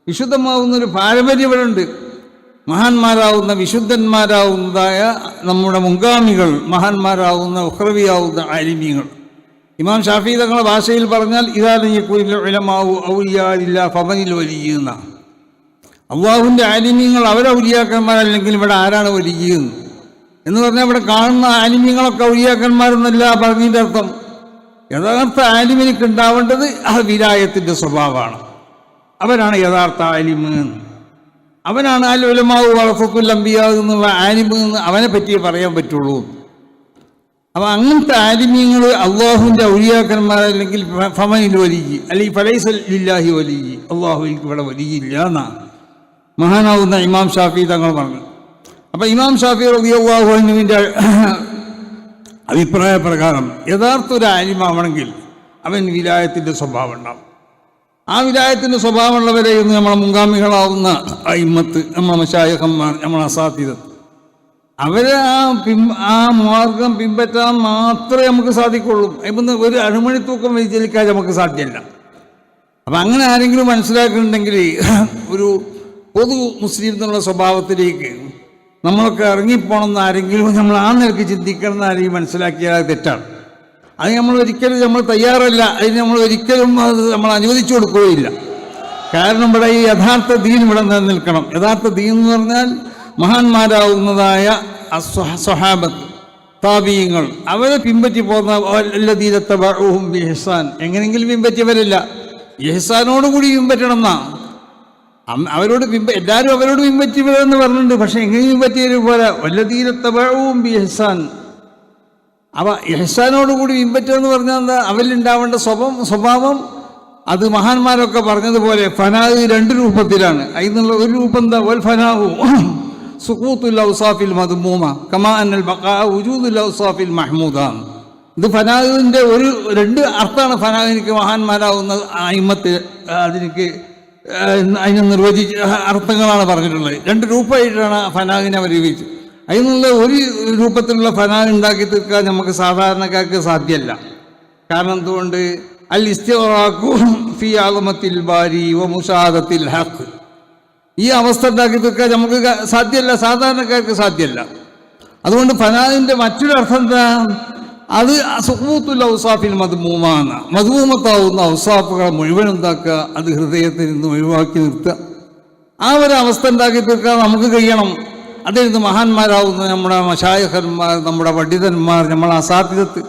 വിശുദ്ധമാവുന്ന ഒരു പാരമ്പര്യം ഇവിടെ ഉണ്ട്. മഹാന്മാരാവുന്ന വിശുദ്ധന്മാരാവുന്നതായ നമ്മുടെ മുൻഗാമികൾ, മഹാന്മാരാവുന്ന ഉഖ്റവിയാവുന്ന ആലിമീങ്ങൾ. ഇമാം ഷാഫി തങ്ങളുടെ ഭാഷയിൽ പറഞ്ഞാൽ ഇദാലയ്യക്കുൽ ഉലമാഉ ഔലിയാഇല്ലാ ഫമനിൽ വലിയുന്ന, അള്ളാഹുവിൻ്റെ ആലിമീങ്ങൾ അവരൗലിയാക്കന്മാരല്ലെങ്കിൽ ഇവിടെ ആരാണ് വലിയെന്ന് എന്ന് പറഞ്ഞാൽ ഇവിടെ കാണുന്ന ആലിമീങ്ങളൊക്കെ ഔലിയാക്കന്മാരെന്നല്ല പറഞ്ഞതിൻ്റെ അർത്ഥം. യഥാർത്ഥ ആലിമിനിക്ക് ഉണ്ടാവേണ്ടത് ആ വിലായത്തിൻ്റെ സ്വഭാവമാണ്. അവരാണ് യഥാർത്ഥ ആലിമ്, അവനാണ് അൽ ഉലമാഉ വറസത്തുൽ അംബിയാ എന്നുള്ള ആലിമ് എന്ന് അവനെ പറ്റിയേ പറയാൻ പറ്റുള്ളൂ. അപ്പം അങ്ങനത്തെ ആലിമീങ്ങൾ അള്ളാഹുവിൻ്റെ ഔലിയാക്കന്മാരല്ലെങ്കിൽ ഫമനിൽ വലിയ അല്ലെങ്കിൽ ഫലൈസ ലില്ലാഹി വലിയ, അള്ളാഹുവിക്ക് ഇവിടെ വലിയില്ല എന്നാണ് മഹാനാവുന്ന ഇമാം ഷാഫി തങ്ങൾ പറഞ്ഞു. അപ്പം ഇമാം ഷാഫി റളിയല്ലാഹു അൻഹുവിൻ്റെ അഭിപ്രായ പ്രകാരം യഥാർത്ഥ ഒരു ആലിമാവണമെങ്കിൽ അവൻ വിലായത്തിൻ്റെ സ്വഭാവം ഉണ്ടാവും. ആ വിലായത്തിൻ്റെ സ്വഭാവമുള്ളവരെയൊന്ന് നമ്മളെ മുൻഗാമികളാവുന്ന അയിമ്മത്ത്, നമ്മളെ മശായിഖന്മാർ, നമ്മളെ അസാത്തിദത്ത്, അവരെ ആ മാർഗം പിൻപറ്റാൻ മാത്രമേ നമുക്ക് സാധിക്കുള്ളൂ. ഇപ്പം ഒരു അണുമണി തൂക്കം വ്യതിചലിക്കാൻ നമുക്ക് സാധ്യമല്ല. അപ്പം അങ്ങനെ ആരെങ്കിലും മനസ്സിലാക്കുന്നുണ്ടെങ്കിൽ ഒരു പൊതു മുസ്ലിം എന്നുള്ള സ്വഭാവത്തിലേക്ക് നമ്മളൊക്കെ ഇറങ്ങിപ്പോണമെന്ന് ആരെങ്കിലും നമ്മൾ ആ നിലയ്ക്ക് ചിന്തിക്കണം എന്ന് ആരെങ്കിലും മനസ്സിലാക്കിയാൽ തെറ്റാണ്. അത് നമ്മൾ തയ്യാറല്ല, അതിന് നമ്മൾ ഒരിക്കലും അത് നമ്മൾ അനുവദിച്ചു കൊടുക്കുകയില്ല. കാരണം ഇവിടെ ഈ യഥാർത്ഥ ദീൻ ഇവിടെ നിലനിൽക്കണം. യഥാർത്ഥ ദീൻ എന്ന് പറഞ്ഞാൽ മഹാന്മാരാവുന്നതായ സ്വഹാബത്ത്, താബീങ്ങൾ, അവരെ പിൻപറ്റി പോകുന്ന അല്ലദീന തബഉഹും ബിഇഹ്സാൻ, എങ്ങനെയെങ്കിലും പിൻപറ്റിയവരല്ല, ഇഹ്സാനോടുകൂടി പിൻപറ്റണം എന്നാ. എല്ലാവരും അവരോട് പിൻപറ്റിയവരെന്ന് പറഞ്ഞിട്ടുണ്ട്. പക്ഷെ എങ്ങനെ പിൻപറ്റിയവർ പോലെ വല്ലദീന തബഉഹും ബിഇഹ്സാൻ, അവ ഇഹ്സാനോടുകൂടി പിൻപറ്റുക എന്ന് പറഞ്ഞാൽ എന്താ? അവരിലുണ്ടാവേണ്ട സ്വഭാവം അത് മഹാന്മാരൊക്കെ പറഞ്ഞതുപോലെ ഫനാഹ് രണ്ട് രൂപത്തിലാണ്. അതിനുള്ള ഒരു രൂപം എന്താ? വൽ ഫനാഹു സുഖൂത്തുൽ ഔസാഫിൽ മദ്മൂമ കമാ അന്നൽ ബഖാ വുജൂദുൽ ഔസാഫിൽ മഹ്മൂദ. ഇത് ഫനാഹിൻ്റെ രണ്ട് അർത്ഥമാണ്. ഫനാഹിനിക്ക് മഹാന്മാരാവുന്ന അയിമ്മത്ത് അതിന് നിർവചിച്ച അർത്ഥങ്ങളാണ് പറഞ്ഞിട്ടുള്ളത്. രണ്ട് രൂപമായിട്ടാണ് ഫനാഹിനെ അവർ ഉപയോഗിച്ചത്. അതിനുള്ള ഒരു രൂപത്തിലുള്ള ഫനാഹ് ഉണ്ടാക്കി തീർക്കാൻ നമുക്ക് സാധാരണക്കാർക്ക് സാധ്യമല്ല. കാരണം എന്തുകൊണ്ട്? അൽ ഇസ്തിഗ്റാഖു ഫി അളമത്തിൽ ബാരി വ മുശാഹദത്തിൽ ഹഖ്, ഈ അവസ്ഥ ഉണ്ടാക്കി തീർക്കാൻ നമുക്ക് സാധ്യമല്ല, സാധാരണക്കാർക്ക് സാധ്യമല്ല. അതുകൊണ്ട് ഫനാഹിൻ്റെ മറ്റൊരു അർത്ഥം എന്താ? അത് സുഖൂത്തുൽ ഔസാഫിൽ മദ്മൂമാണ്. മദ്മൂമത്താവുന്ന ഔസാഫുകളെ മുഴുവൻ ഉണ്ടാക്കുക, അത് ഹൃദയത്തിൽ നിന്ന് ഒഴിവാക്കി നിർത്തുക. ആ ഒരു അവസ്ഥ ഉണ്ടാക്കി തീർക്കാൻ നമുക്ക് കഴിയണം. അതിൽ നിന്ന് മഹാന്മാരാവുന്ന നമ്മുടെ മശായിഖന്മാർ, നമ്മുടെ പണ്ഡിതന്മാർ, നമ്മളെ അസാത്തിദത്ത്,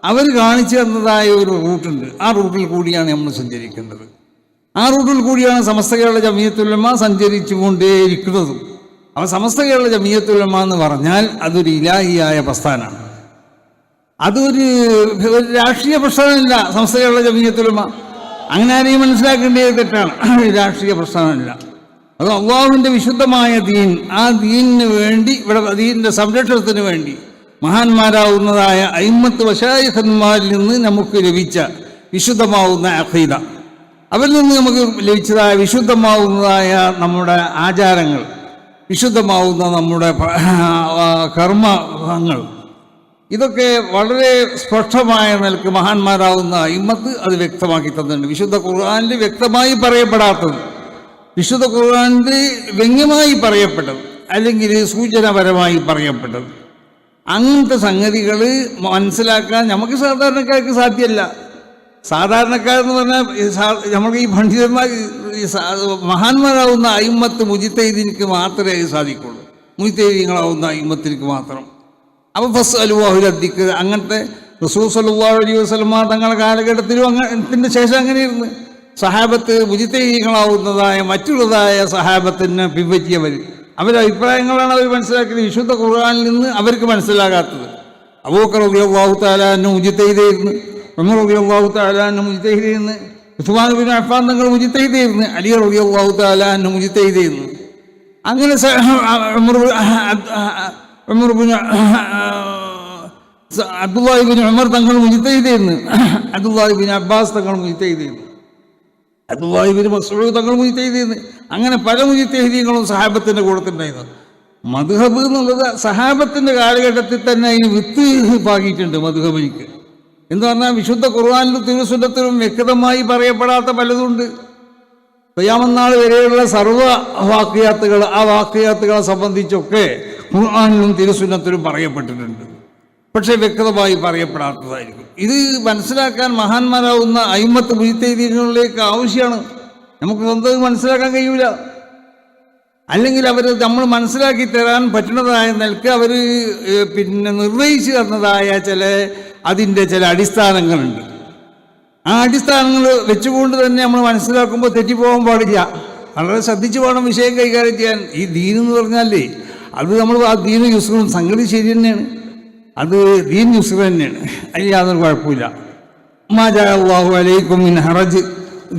അവർ കാണിച്ചു തന്നതായ ഒരു റൂട്ടുണ്ട്. ആ റൂട്ടിൽ കൂടിയാണ് നമ്മൾ സഞ്ചരിക്കേണ്ടത്. ആ റൂട്ടിൽ കൂടിയാണ് സമസ്ത കേരള ജമിയത്തുൽ ഉലമ സഞ്ചരിച്ചു കൊണ്ടേയിരിക്കുന്നതും. അപ്പോൾ സമസ്ത കേരള ജമിയത്തുൽ ഉലമ എന്ന് പറഞ്ഞാൽ അതൊരു ഇലാഹിയായ പ്രസ്ഥാനമാണ്. അതൊരു രാഷ്ട്രീയ പ്രസ്ഥാനമല്ല. സമസ്ത കേരള ജമിയത്തുൽ ഉലമ അങ്ങനെ ആരെയും മനസ്സിലാക്കേണ്ടത് തെറ്റാണ്. രാഷ്ട്രീയ പ്രസ്ഥാനമല്ല. അത് അള്ളാഹുവിൻ്റെ വിശുദ്ധമായ ദീൻ. ആ ദീനിന് വേണ്ടി, ഇവിടെ ദീനിൻ്റെ സംരക്ഷണത്തിന് വേണ്ടി മഹാന്മാരാവുന്നതായ അയിമ്മത്ത് വശായിഖന്മാരിൽ നിന്ന് നമുക്ക് ലഭിച്ച വിശുദ്ധമാവുന്ന അഖീദ, അവരിൽ നിന്ന് നമുക്ക് ലഭിച്ചതായ വിശുദ്ധമാവുന്നതായ നമ്മുടെ ആചാരങ്ങൾ, വിശുദ്ധമാവുന്ന നമ്മുടെ കർമ്മങ്ങൾ, ഇതൊക്കെ വളരെ സ്പഷ്ടമായ നിലക്ക് മഹാന്മാരാവുന്ന അയിമ്മത്ത് അത് വ്യക്തമാക്കി തന്നിട്ടുണ്ട്. വിശുദ്ധ ഖുർആനിൽ വ്യക്തമായി പറയപ്പെടാത്തത്, വിശുദ്ധ ഖുർആനിൽ വ്യംഗ്യമായി പറയപ്പെട്ടത്, അല്ലെങ്കിൽ സൂചനാപരമായി പറയപ്പെട്ടത്, അങ്ങനത്തെ സംഗതികൾ മനസ്സിലാക്കാൻ നമുക്ക് സാധാരണക്കാർക്ക് സാധ്യമല്ല. സാധാരണക്കാരെന്ന് പറഞ്ഞാൽ നമുക്ക് ഈ പണ്ഡിതന്മാർ, മഹാന്മാരാവുന്ന അയിമ്മത്ത് മുജിത്തൈദീനിക്ക് മാത്രമേ സാധിക്കുള്ളൂ. മുജിത്തൈദീങ്ങളാവുന്ന അയിമ്മത്തിനിക്ക് മാത്രം. അപ്പോൾ ഫസ് അലുവാഹുലദ്ദിക്ക് അങ്ങനത്തെ റസൂൽ സല്ലല്ലാഹു അലൈഹി വസല്ലം തങ്ങളുടെ കാലഘട്ടത്തിലും അങ്ങനത്തിൻ്റെ ശേഷം അങ്ങനെയായിരുന്നു. സഹാബത്ത് മുജിത്തൈദീങ്ങളാവുന്നതായ മറ്റുള്ളതായ സഹാബത്തിനെ പിൻപറ്റിയവർ, അവരുടെ അഭിപ്രായങ്ങളാണ് അവർ മനസ്സിലാക്കിയത്. വിശുദ്ധ ഖുർആനിൽ നിന്ന് അവർക്ക് മനസ്സിലാകാത്തത്. അബൂബക്കർ റളിയല്ലാഹു തആല അൻഹു മുജിത്തൈദായിരുന്നു, ഉമർ റളിയല്ലാഹു തആല അൻഹു മുജിത്തൈദായിരുന്നു, ഉസ്മാൻ ഇബ്നു അഫ്ഫാൻ തങ്ങൾ മുജിത്തൈദായിരുന്നു, അലി റളിയല്ലാഹു തആല അൻഹു മുജിത്തൈദായിരുന്നു. അങ്ങനെ അബ്ദുല്ലാഹി ഇബ്നു ഉമർ തങ്ങൾ മുജിത്തൈദായിരുന്നു, അബ്ദുല്ലാഹി ഇബ്നു അബ്ബാസ് തങ്ങൾ മുജിത്തൈദായിരുന്നു, അബ്ദുല്ലാഹി ഇബ്നു മസ്ഊദ് തങ്ങൾ മുജിത്തൈദായിരുന്നു. അങ്ങനെ പല മുജിത്തഹിദീങ്ങളും സഹാബത്തിൻ്റെ കൂട്ടത്തിലുണ്ടായിരുന്നു. മദ്ഹബ് എന്നുള്ളത് സഹാബത്തിൻ്റെ കാലഘട്ടത്തിൽ തന്നെ അതിന് വിത്ത് പാകിയിട്ടുണ്ട്. മദ്ഹബിക്ക് എന്ന് പറഞ്ഞാൽ വിശുദ്ധ ഖുർആനിലും തിരുസുന്നത്തിലും വ്യക്തമായി പറയപ്പെടാത്ത പലതുണ്ട്. ഖിയാമത്ത് വരെയുള്ള സർവ്വ വാക്യാത്തുകൾ, ആ വാക്യാത്തുകളെ സംബന്ധിച്ചൊക്കെ ഖുർആനിലും തിരുസുന്നത്തിലും പറയപ്പെട്ടിട്ടുണ്ട്. പക്ഷേ വ്യക്തമായി പറയപ്പെടാത്തതായിരിക്കും. ഇത് മനസ്സിലാക്കാൻ മഹാന്മാരാവുന്ന അയിമ്മത്ത് മുജിത്തഹിദീങ്ങളിലേക്ക് ആവശ്യമാണ്. നമുക്ക് സ്വന്തം മനസ്സിലാക്കാൻ കഴിയൂല. അല്ലെങ്കിൽ അവർ നമ്മൾ മനസ്സിലാക്കി തരാൻ പറ്റുന്നതായ നിലക്ക് അവർ നിർണയിച്ചു തന്നതായ അതിൻ്റെ ചില അടിസ്ഥാനങ്ങളുണ്ട്. ആ അടിസ്ഥാനങ്ങൾ വെച്ചുകൊണ്ട് തന്നെ നമ്മൾ മനസ്സിലാക്കുമ്പോൾ തെറ്റിപ്പോകാൻ പാടില്ല. വളരെ ശ്രദ്ധിച്ചു വേണം വിഷയം കൈകാര്യം ചെയ്യാൻ. ഈ ദീൻ എന്ന് പറഞ്ഞാലേ അത് നമ്മൾ ആ ദീൻ യുസ്റും സംഗതി ശരി തന്നെയാണ്. അത് ദീൻ യുസ്ർ തന്നെയാണ്, അതിന് യാതൊരു കുഴപ്പമില്ല. മാ ജഅ അല്ലാഹു അലൈക്കും മിൻ ഹറജ്,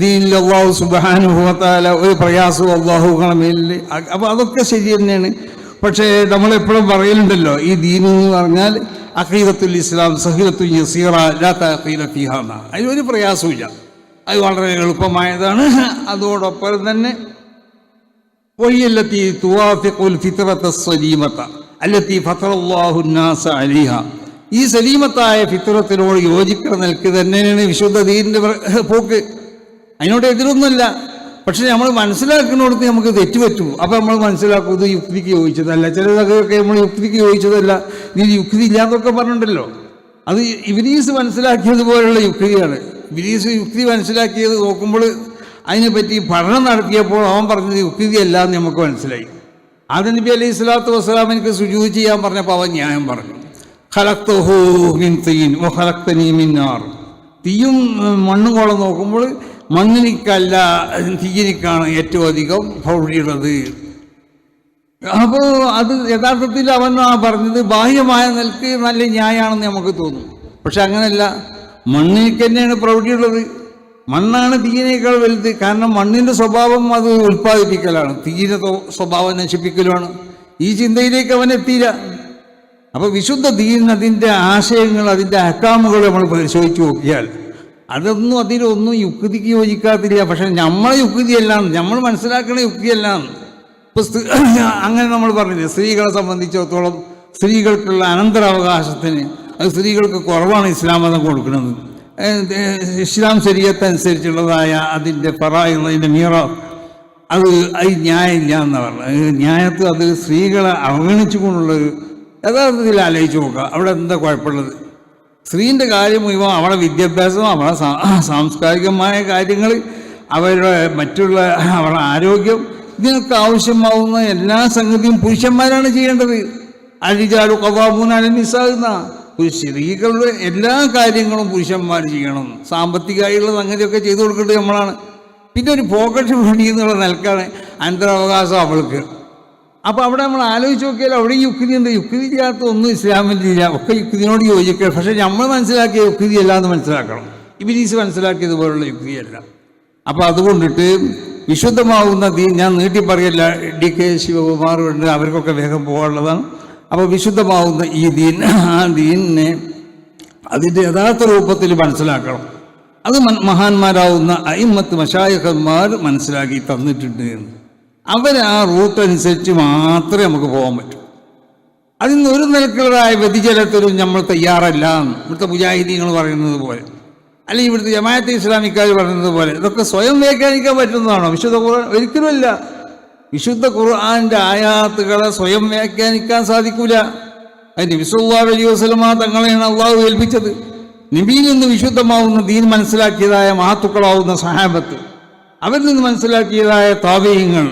ദീനിൽ അല്ലാഹു സുബ്ഹാനഹു വ തആല ഒരു പ്രയാസവും അല്ലാഹുവിന്റെ മേലിൽ. അപ്പോൾ അതൊക്കെ ശരി തന്നെയാണ്. പക്ഷേ നമ്മളെപ്പോഴും പറയലുണ്ടല്ലോ, ഈ ദീൻ എന്ന് പറഞ്ഞാൽ അഖീദത്തുൽ ഇസ്ലാം സഹീലത്തുൽ യസീറ ലാ തഖീല ഫീഹാ, അതിനൊരു പ്രയാസമില്ല, അത് വളരെ എളുപ്പമായതാണ്. അതോടൊപ്പം തന്നെ വഹിയല്ലത്തി തുവാഫിഖുൽ ഫിത്രത്തസ് സലീമത അല്ലത്തി ഫതറല്ലാഹു അന്നാസ അലൈഹ, ഈ സലീമത്തായ ഫിത്രത്തിനോട് യോജിക്കുന്ന നിൽക്ക് തന്നെയാണ് വിശുദ്ധ ദീനിൻ്റെ പോക്ക്. അതിനോട് എതിരൊന്നുമല്ല. പക്ഷെ നമ്മൾ മനസ്സിലാക്കുന്നിടത്ത് നമുക്ക് തെറ്റുപറ്റും. അപ്പോൾ നമ്മൾ മനസ്സിലാക്കും ഇത് യുക്തിക്ക് യോജിച്ചതല്ല, ചിലതൊക്കെ നമ്മൾ യുക്തിക്ക് യോജിച്ചതല്ല, ഇത് യുക്തി ഇല്ലാന്നൊക്കെ പറഞ്ഞിട്ടുണ്ടല്ലോ. അത് ഇബ്ലീസ് മനസ്സിലാക്കിയതുപോലുള്ള യുക്തിയാണ്. ഇബ്ലീസ് യുക്തി മനസ്സിലാക്കിയത് നോക്കുമ്പോൾ അതിനെപ്പറ്റി പഠനം നടത്തിയപ്പോൾ അവൻ പറഞ്ഞത് യുക്തിയല്ല എന്ന് നമുക്ക് മനസ്സിലായി. ആദം നബി അലൈഹി സ്വലാത്തു വസ്സലാം എനിക്ക് സുജൂദ് ചെയ്യാൻ പറഞ്ഞപ്പോൾ അവൻ ന്യായം പറഞ്ഞു. ഖലഖ്തുഹു മിൻ തീൻ വ ഖലഖ്തനീ മിൻ നാർ, തീയും മണ്ണും കോളം നോക്കുമ്പോൾ മണ്ണിനിക്കല്ല തീയനിക്കാണ് ഏറ്റവും അധികം പ്രൗഢിയുള്ളത്. അപ്പോൾ അത് യഥാർത്ഥത്തിൽ അവൻ പറഞ്ഞത് ബാഹ്യമായ നിലക്ക് നല്ല ന്യായമാണെന്ന് നമുക്ക് തോന്നും. പക്ഷെ അങ്ങനെയല്ല, മണ്ണിനിക്ക് തന്നെയാണ് പ്രൗഢിയുള്ളത്. മണ്ണാണ് തീയിനേക്കാൾ വലുത്. കാരണം മണ്ണിൻ്റെ സ്വഭാവം അത് ഉൽപ്പാദിപ്പിക്കലാണ്, തീയിൻ്റെ സ്വഭാവം നശിപ്പിക്കലുമാണ്. ഈ ചിന്തയിലേക്ക് അവൻ എത്തിയില്ല. അപ്പോൾ വിശുദ്ധ ദീൻ, അതിൻ്റെ ആശയങ്ങൾ, അതിൻ്റെ അഹ്കാമുകൾ നമ്മൾ പരിശോധിച്ച് നോക്കിയാൽ അതിലൊന്നും യുക്തിക്ക് യോജിക്കാത്തില്ല. പക്ഷെ നമ്മളെ യുക്തിയെല്ലാം, നമ്മൾ മനസ്സിലാക്കുന്ന യുക്തിയെല്ലാം. ഇപ്പോൾ അങ്ങനെ നമ്മൾ പറഞ്ഞില്ലേ, സ്ത്രീകളെ സംബന്ധിച്ചിടത്തോളം സ്ത്രീകൾക്കുള്ള അനന്തരാവകാശത്തിന് അത് സ്ത്രീകൾക്ക് കുറവാണ് ഇസ്ലാം മതം കൊടുക്കുന്നത്. ഇസ്ലാം ശരീഅത്തനുസരിച്ചുള്ളതായ അതിൻ്റെ ഫറായിദ്, അതിൻ്റെ മീറാത്ത്, അത് ന്യായമില്ല എന്നാണ് പറഞ്ഞത്. ന്യായത്തിൽ അത് സ്ത്രീകളെ അവഗണിച്ചുകൊണ്ടുള്ളൊരു യഥാർത്ഥത്തിൽ ആലോചിച്ച് നോക്കുക, അവിടെ എന്താ കുഴപ്പമുള്ളത്? സ്ത്രീൻ്റെ കാര്യം മുഴുവൻ അവളെ വിദ്യാഭ്യാസം, അവളെ സാംസ്കാരികമായ കാര്യങ്ങൾ, അവരുടെ മറ്റുള്ള അവളുടെ ആരോഗ്യം, ഇതിനൊക്കെ ആവശ്യമാവുന്ന എല്ലാ സംഗതിയും പുരുഷന്മാരാണ് ചെയ്യേണ്ടത്. അരിജാലു ഖവാമൂന അലൻ നിസാ, സ്ത്രീകളുടെ എല്ലാ കാര്യങ്ങളും പുരുഷന്മാർ ചെയ്യണം. സാമ്പത്തികമായുള്ള സംഗതിയൊക്കെ ചെയ്തു കൊടുക്കേണ്ടത് നമ്മളാണ്. പിന്നെ ഒരു പോക്കറ്റ് പണി എന്നുള്ള നിലക്കാണ് അനന്തരാവകാശം അവൾക്ക്. അപ്പോൾ അവിടെ നമ്മൾ ആലോചിച്ച് നോക്കിയാൽ അവിടെ യുക്തിയുണ്ട്. യുക്തി ചെയ്യാത്ത ഒന്നും ഇസ്ലാമിലില്ല, ഒക്കെ യുക്തിനോട് യോജിക്കുക. പക്ഷേ നമ്മൾ മനസ്സിലാക്കിയ യുക്തിയല്ല എന്ന് മനസ്സിലാക്കണം. ഇബ്ലീസ് മനസ്സിലാക്കിയതുപോലുള്ള യുക്തിയല്ല. അപ്പോൾ അതുകൊണ്ടിട്ട് വിശുദ്ധമാവുന്ന ദീൻ, ഞാൻ നീട്ടി പറയല്ല, DK ശിവകുമാർ ഉണ്ട്, അവർക്കൊക്കെ വേഗം പോകാനുള്ളതാണ്. അപ്പോൾ വിശുദ്ധമാവുന്ന ഈ ദീൻ, ആ ദീനിനെ അതിൻ്റെ യഥാർത്ഥ രൂപത്തിൽ മനസ്സിലാക്കണം. അത് മഹാന്മാരാവുന്ന അയിമ്മത്ത് മശായിഖന്മാർ മനസ്സിലാക്കി തന്നിട്ടുണ്ട്. അവർ ആ റൂട്ട് അനുസരിച്ച് മാത്രമേ നമുക്ക് പോകാൻ പറ്റൂ. അതിൽ നിന്ന് ഒരു നിലക്കുള്ളതായ വ്യതിചലത്തിലും നമ്മൾ തയ്യാറല്ല. ഇവിടുത്തെ മുജാഹിദീങ്ങൾ പറയുന്നത് പോലെ, അല്ലെങ്കിൽ ഇവിടുത്തെ ജമാഅത്തെ ഇസ്ലാമിക്കാർ പറയുന്നത് പോലെ ഇതൊക്കെ സ്വയം വ്യാഖ്യാനിക്കാൻ പറ്റുന്നതാണോ? വിശുദ്ധ ഖുർആൻ ഒരിക്കലുമല്ല. വിശുദ്ധ ഖുർആന്റെ ആയാത്തുകളെ സ്വയം വ്യാഖ്യാനിക്കാൻ സാധിക്കൂല. അത് നബി സല്ലല്ലാഹു അലൈഹി വസല്ലമ തങ്ങളെയാണ് അള്ളാഹു ഏൽപ്പിച്ചത്. നബിയിൽ നിന്ന് വിശുദ്ധമാവുന്ന ദീൻ മനസ്സിലാക്കിയതായ മഹത്തുക്കളാവുന്ന സഹാബത്ത്, അവരിൽ നിന്ന് മനസ്സിലാക്കിയതായ താബീഈങ്ങൾ,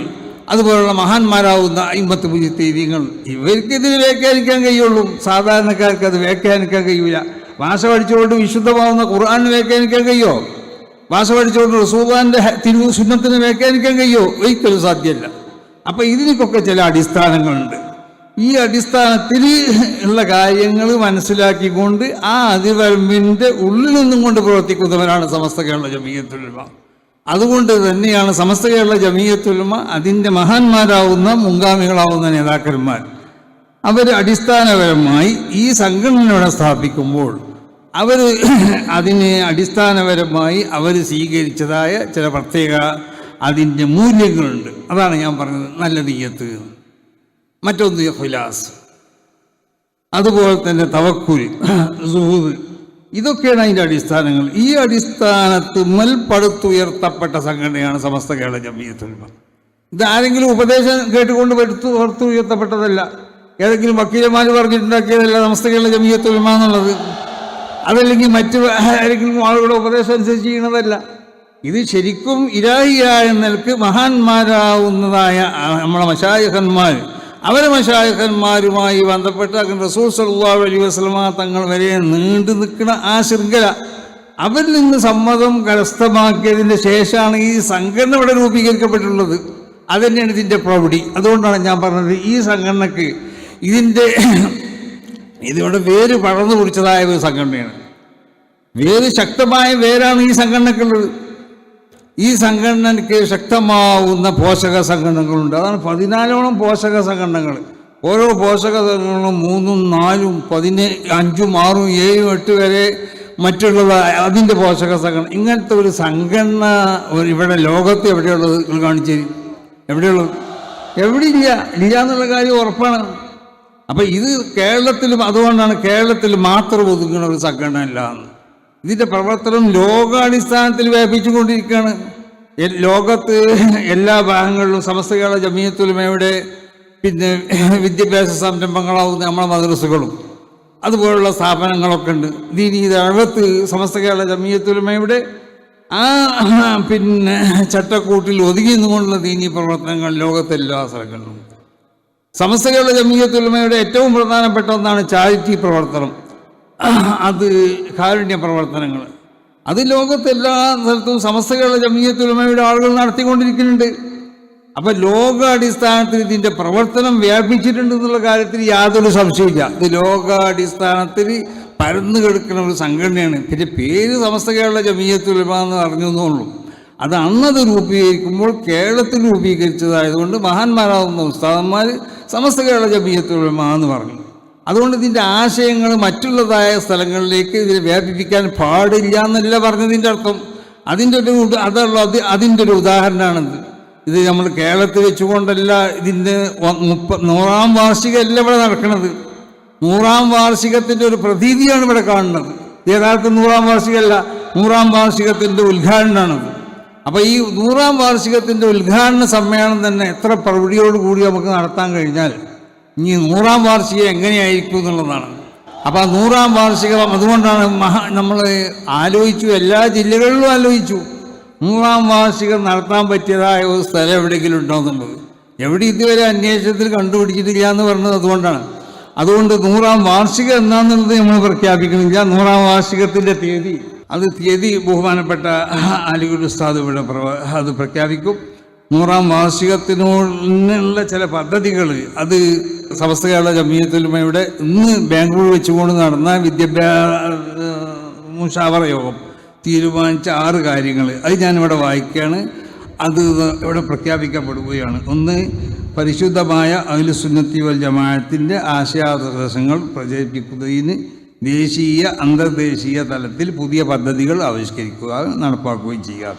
അതുപോലുള്ള മഹാന്മാരാവുന്ന അയിമ്മത്ത് മുജ്തഹിദീങ്ങൾ, ഇവർക്കിതിന് വ്യാഖ്യാനിക്കാൻ കഴിയുള്ളൂ. സാധാരണക്കാർക്ക് അത് വ്യാഖ്യാനിക്കാൻ കഴിയൂല. ഭാഷ പഠിച്ചുകൊണ്ട് വിശുദ്ധമാവുന്ന ഖുർആന് വ്യാഖ്യാനിക്കാൻ കഴിയുമോ? ഭാഷ പഠിച്ചുകൊണ്ട് റസൂലുള്ളാഹിന്റെ തിരുവ് സുന്നത്തിന് വ്യാഖ്യാനിക്കാൻ കഴിയുമോ? ഒരിക്കലും സാധ്യമല്ല. അപ്പം ഇതിനൊക്കെ ചില അടിസ്ഥാനങ്ങളുണ്ട്. ഈ അടിസ്ഥാനത്തിൽ ഉള്ള കാര്യങ്ങൾ മനസ്സിലാക്കിക്കൊണ്ട് ആ അതിർവരമ്പിൻ്റെ ഉള്ളിൽ നിന്നും കൊണ്ട് പ്രവർത്തിക്കുന്നവരാണ് സമസ്ത കേരള ജമീയത്തുൽ ഉലമ. അതുകൊണ്ട് തന്നെയാണ് സമസ്ത കേരള ജമീയത്തുൽ ഉലമ അതിൻ്റെ മഹാന്മാരാവുന്ന മുൻഗാമികളാവുന്ന നേതാക്കന്മാർ അവർ അടിസ്ഥാനപരമായി ഈ സംഘടനയുടെ സ്ഥാപിക്കുമ്പോൾ അവർ അതിനെ അടിസ്ഥാനപരമായി അവർ സ്വീകരിച്ചതായ ചില പ്രത്യേക അതിൻ്റെ മൂല്യങ്ങളുണ്ട്. അതാണ് ഞാൻ പറഞ്ഞത്. നല്ല നിയ്യത്ത്, മറ്റൊന്ന് ഇഖ്ലാസ്, അതുപോലെ തന്നെ തവക്കുൽ, സുഹൂദ്, ഇതൊക്കെയാണ് അതിൻ്റെ അടിസ്ഥാനങ്ങൾ. ഈ അടിസ്ഥാനത്തുമ്മൽ പടുത്തുയർത്തപ്പെട്ട സംഘടനയാണ് സമസ്ത കേരള ജമീയത്തുൽ ഉലമ. ഇതാരെങ്കിലും ഉപദേശം കേട്ടുകൊണ്ട് പടുത്തുയർത്തപ്പെട്ടതല്ല. ഏതെങ്കിലും വക്കീലന്മാർ പറഞ്ഞിട്ടുണ്ടാക്കിയതല്ല സമസ്ത കേരള ജമീയത്തുൽ ഉലമ എന്നുള്ളത്. അതല്ലെങ്കിൽ മറ്റ് ആരെങ്കിലും ആളുകളുടെ ഉപദേശം അനുസരിച്ച് ചെയ്യുന്നതല്ല. ഇത് ശരിക്കും ഇലാഹിയായ നിലക്ക് മഹാന്മാരാവുന്നതായ നമ്മളെ മശായിഖന്മാർ, അവരെ മശായിഖന്മാരുമായി ബന്ധപ്പെട്ട് റസൂൽ സല്ലല്ലാഹു അലൈഹി വസല്ലമ തങ്ങൾ വരെ നീണ്ടു നിൽക്കുന്ന ആ ശൃംഖല, അവരിൽ നിന്ന് സമ്മതം കരസ്ഥമാക്കിയതിൻ്റെ ശേഷമാണ് ഈ സംഘടന ഇവിടെ രൂപീകരിക്കപ്പെട്ടിട്ടുള്ളത്. അതുതന്നെയാണ് ഇതിൻ്റെ പ്രൗഢി. അതുകൊണ്ടാണ് ഞാൻ പറഞ്ഞത് ഈ സംഘടനക്ക് ഇതിവിടെ വേര് പടർന്നു പിടിച്ചതായ ഒരു സംഘടനയാണ്. വേര് ശക്തമായ വേരാണ് ഈ സംഘടനക്കുള്ളത്. ഈ സംഘടനയ്ക്ക് ശക്തമാവുന്ന പോഷക സംഘടനകളുണ്ട്. അതാണ് 14ഓളം പോഷക സംഘടനകൾ. ഓരോ പോഷക സംഘടനകളും 3ഉം 4ഉം 5ഉം 6ഉം 7ഉം 8 വരെ മറ്റുള്ളത് അതിൻ്റെ പോഷക സംഘടന. ഇങ്ങനത്തെ ഒരു സംഘടന ഇവിടെ ലോകത്ത് എവിടെയുള്ളത്? കാണിച്ചു എവിടെയുള്ളത്? എവിടെയില്ല. ഇല്ല എന്നുള്ള കാര്യം ഉറപ്പാണ്. അപ്പം ഇത് കേരളത്തിലും, അതുകൊണ്ടാണ് കേരളത്തിൽ മാത്രം ഒതുങ്ങുന്ന ഒരു സംഘടന അല്ല. ഇതിൻ്റെ പ്രവർത്തനം ലോകാടിസ്ഥാനത്തിൽ വ്യാപിച്ചുകൊണ്ടിരിക്കുകയാണ്. ലോകത്ത് എല്ലാ ഭാഗങ്ങളിലും സമസ്ത കേരള ജമീയത്തുൽ ഉലമയുടെ പിന്നെ വിദ്യാഭ്യാസ സംരംഭങ്ങളാവുന്ന നമ്മളെ മദ്രസകളും അതുപോലുള്ള സ്ഥാപനങ്ങളൊക്കെ ഉണ്ട്. ദീനീ ദഅവത്ത് സമസ്ത കേരള ജമീയത്തുൽ ഉലമയുടെ ആ പിന്നെ ചട്ടക്കൂട്ടിൽ ഒതുങ്ങി നിന്നുകൊണ്ടുള്ള ദീനീ പ്രവർത്തനങ്ങൾ ലോകത്തെല്ലാ സ്ഥലങ്ങളിലും. സമസ്ത കേരള ജമീയത്തുൽ ഉലമയുടെ ഏറ്റവും പ്രധാനപ്പെട്ട ഒന്നാണ് ചാരിറ്റി പ്രവർത്തനം. അത് കാരുണ്യ പ്രവർത്തനങ്ങൾ. അത് ലോകത്തെല്ലാ സ്ഥലത്തും സമസ്ത കേരള ജമീയത്തുൽ ഉലമയുടെ ആളുകൾ നടത്തിക്കൊണ്ടിരിക്കുന്നുണ്ട്. അപ്പം ലോകാടിസ്ഥാനത്തിൽ ഇതിൻ്റെ പ്രവർത്തനം വ്യാപിച്ചിട്ടുണ്ട് എന്നുള്ള കാര്യത്തിൽ യാതൊരു സംശയമില്ല. ഇത് ലോകാടിസ്ഥാനത്തിൽ പരന്നു കിടക്കുന്ന ഒരു സംഘടനയാണ്. പിന്നെ പേര് സമസ്ത കേരള ജമീയത്തുൽ ഉലമ എന്ന് പറഞ്ഞെന്നുള്ളൂ. അത് അന്നത് രൂപീകരിക്കുമ്പോൾ കേരളത്തിൽ രൂപീകരിച്ചതായതുകൊണ്ട് മഹാന്മാരാകുന്ന ഉസ്താദന്മാർ സമസ്ത കേരള ജമീയത്തുൽ ഉലമ എന്ന് പറഞ്ഞു. അതുകൊണ്ട് ഇതിൻ്റെ ആശയങ്ങൾ മറ്റുള്ളതായ സ്ഥലങ്ങളിലേക്ക് ഇതിനെ വ്യാപിപ്പിക്കാൻ പാടില്ല എന്നല്ല പറഞ്ഞതിൻ്റെ അർത്ഥം. അതിൻ്റെ ഒരു ഉദാഹരണമാണിത്. ഇത് നമ്മൾ കേരളത്തിൽ വെച്ചുകൊണ്ടല്ല ഇതിൻ്റെ 100ാം വാർഷികമല്ല ഇവിടെ നടക്കുന്നത്. 100ാം വാർഷികത്തിൻ്റെ ഒരു പ്രതീതിയാണ് ഇവിടെ കാണുന്നത്. യഥാർത്ഥ 100ാം വാർഷികമല്ല, 100ാം വാർഷികത്തിൻ്റെ ഉദ്ഘാടനമാണത്. അപ്പോൾ ഈ 100ാം വാർഷികത്തിൻ്റെ ഉദ്ഘാടന സമ്മേളനം തന്നെ എത്ര പ്രൗഢിയോടുകൂടി നമുക്ക് നടത്താൻ കഴിഞ്ഞാൽ ഇനി 100ാം വാർഷികം എങ്ങനെയായിരിക്കും എന്നുള്ളതാണ്. അപ്പോൾ ആ 100ാം വാർഷികം അതുകൊണ്ടാണ് നമ്മൾ ആലോചിച്ചു, എല്ലാ ജില്ലകളിലും ആലോചിച്ചു 100ാം വാർഷികം നടത്താൻ പറ്റിയതായ ഒരു സ്ഥലം എവിടെയെങ്കിലും ഉണ്ടോ എന്നുള്ളത്. എവിടെ ഇതുവരെ അന്വേഷണത്തിൽ കണ്ടുപിടിച്ചിട്ടില്ല എന്ന് പറഞ്ഞത് അതുകൊണ്ടാണ്. അതുകൊണ്ട് 100-ാം വാർഷികം എന്നാന്നുള്ളത് നമ്മൾ പ്രഖ്യാപിക്കുന്നില്ല. 100-ാം വാർഷികത്തിൻ്റെ തീയതി ബഹുമാനപ്പെട്ട അലിഗുൽ ഉസ്താദ് ഇവിടെ അത് പ്രഖ്യാപിക്കും. 100-ാം വാർഷികത്തിനുള്ള ചില പദ്ധതികൾ അത് സമസ്ത കേരള ജംഇയ്യത്തുൽ ഉലമയുടെ ഇന്ന് ബാംഗ്ലൂർ വെച്ചുകൊണ്ട് നടന്ന മുശാവറ യോഗം തീരുമാനിച്ച 6 കാര്യങ്ങൾ അത് ഞാനിവിടെ വായിക്കുകയാണ്. അത് ഇവിടെ പ്രഖ്യാപിക്കപ്പെടുകയാണ്. ഒന്ന്, പരിശുദ്ധമായ അഹ്ലുസുന്നത്തി വൽ ജമാഅത്തിൻ്റെ ആശയാദർശങ്ങൾ പ്രചരിപ്പിക്കുന്നതിന് ദേശീയ അന്തർദേശീയ തലത്തിൽ പുതിയ പദ്ധതികൾ ആവിഷ്കരിക്കുക, നടപ്പാക്കുകയും ചെയ്യുക.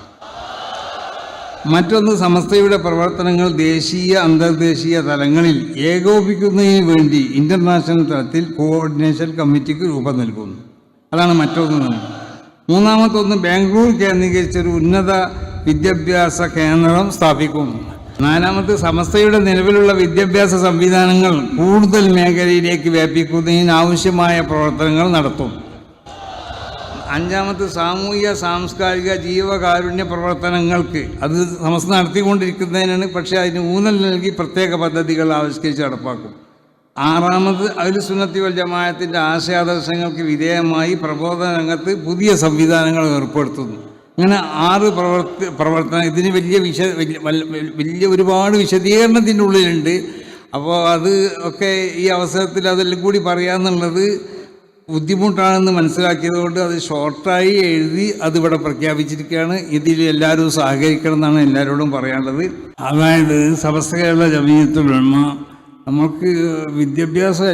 മറ്റൊന്ന്, സമസ്തയുടെ പ്രവർത്തനങ്ങൾ ദേശീയ അന്തർദേശീയ തലങ്ങളിൽ ഏകോപിക്കുന്നതിന് വേണ്ടി ഇൻ്റർനാഷണൽ തലത്തിൽ കോർഡിനേഷൻ കമ്മിറ്റിക്ക് രൂപം നൽകുന്നു. അതാണ് മറ്റൊന്ന്. മൂന്നാമത്തൊന്ന്, ബാംഗ്ലൂർ കേന്ദ്രീകരിച്ചൊരു ഉന്നത വിദ്യാഭ്യാസ കേന്ദ്രം സ്ഥാപിക്കും. നാലാമത്, സമസ്തയുടെ നിലവിലുള്ള വിദ്യാഭ്യാസ സംവിധാനങ്ങൾ കൂടുതൽ മേഖലയിലേക്ക് വ്യാപിക്കുന്നതിന് ആവശ്യമായ പ്രവർത്തനങ്ങൾ നടത്തും. അഞ്ചാമത്, സാമൂഹിക സാംസ്കാരിക ജീവകാരുണ്യ പ്രവർത്തനങ്ങൾക്ക് അത് സമസ്ത നടത്തിക്കൊണ്ടിരിക്കുന്നതിനാണ്, പക്ഷേ അതിന് ഊന്നൽ നൽകി പ്രത്യേക പദ്ധതികൾ ആവിഷ്കരിച്ച് നടപ്പാക്കും. ആറാമത്, അഹ്ലുസുന്നത്തി വൽ ജമാഅത്തിൻ്റെ ആശയാദർശങ്ങൾക്ക് വിധേയമായി പ്രബോധന രംഗത്ത് പുതിയ സംവിധാനങ്ങൾ ഏർപ്പെടുത്തുന്നു. ഇങ്ങനെ 6 പ്രവർത്തനം. ഇതിന് വലിയ ഒരുപാട് വിശദീകരണത്തിൻ്റെ ഉള്ളിലുണ്ട്. അപ്പോൾ അത് ഒക്കെ ഈ അവസരത്തിൽ അതെല്ലാം കൂടി പറയാമെന്നുള്ളത് ബുദ്ധിമുട്ടാണെന്ന് മനസ്സിലാക്കിയത് കൊണ്ട് അത് ഷോർട്ടായി എഴുതി അതിവിടെ പ്രഖ്യാപിച്ചിരിക്കുകയാണ്. ഇതിൽ എല്ലാവരും സഹകരിക്കണം എന്നാണ് എല്ലാവരോടും പറയാനുള്ളത്. അതായത് സമസ്ത കേരള ജംഇയ്യത്തുൽ ഉലമ നമുക്ക് വിദ്യാഭ്യാസം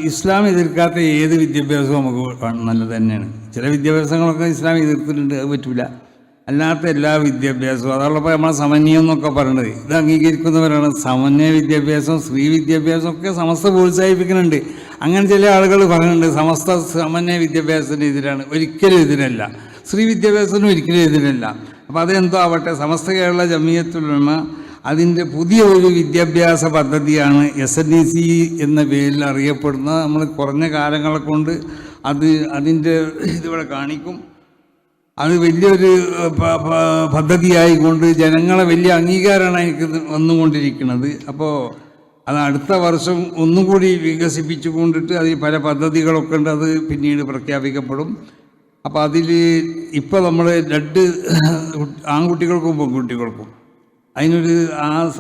ഇസ്ലാം എതിർക്കാത്ത ഏത് വിദ്യാഭ്യാസവും നമുക്ക് നല്ലത് തന്നെയാണ്. ചില വിദ്യാഭ്യാസങ്ങളൊക്കെ ഇസ്ലാം എതിർത്തിട്ടുണ്ട്, അത് പറ്റില്ല. അല്ലാത്ത എല്ലാ വിദ്യാഭ്യാസവും അതുള്ളപ്പോൾ നമ്മളെ സമന്വയം എന്നൊക്കെ പറയുന്നത് ഇത് അംഗീകരിക്കുന്നവരാണ്. സമന്വയ വിദ്യാഭ്യാസം, സ്ത്രീ വിദ്യാഭ്യാസം ഒക്കെ സമസ്ത പ്രോത്സാഹിപ്പിക്കുന്നുണ്ട്. അങ്ങനെ ചില ആളുകൾ പറയുന്നുണ്ട് സമസ്ത സമന്വയ വിദ്യാഭ്യാസത്തിന് എതിരാണ്. ഒരിക്കലും എതിരല്ല. സ്ത്രീ വിദ്യാഭ്യാസത്തിന് ഒരിക്കലും എതിരല്ല. അപ്പോൾ അതെന്തോ ആവട്ടെ, സമസ്ത കേരള ജംഇയ്യത്തുൽ ഉലമ അതിൻ്റെ പുതിയ ഒരു വിദ്യാഭ്യാസ പദ്ധതിയാണ് SNEC എന്ന പേരിൽ അറിയപ്പെടുന്ന. നമ്മൾ കുറഞ്ഞ കാലങ്ങളെ കൊണ്ട് അതിൻ്റെ ഇതിവിടെ കാണിക്കും. അത് വലിയൊരു പദ്ധതിയായിക്കൊണ്ട് ജനങ്ങളെ വലിയ അംഗീകാരമാണ് എനിക്ക് വന്നുകൊണ്ടിരിക്കുന്നത്. അപ്പോൾ അത് അടുത്ത വർഷം ഒന്നുകൂടി വികസിപ്പിച്ചു കൊണ്ടിട്ട് അതിൽ പല പദ്ധതികളൊക്കെ ഉണ്ട്. അത് പിന്നീട് പ്രഖ്യാപിക്കപ്പെടും. അപ്പോൾ അതിൽ ഇപ്പോൾ നമ്മൾ 2 ആൺകുട്ടികൾക്കും പെൺകുട്ടികൾക്കും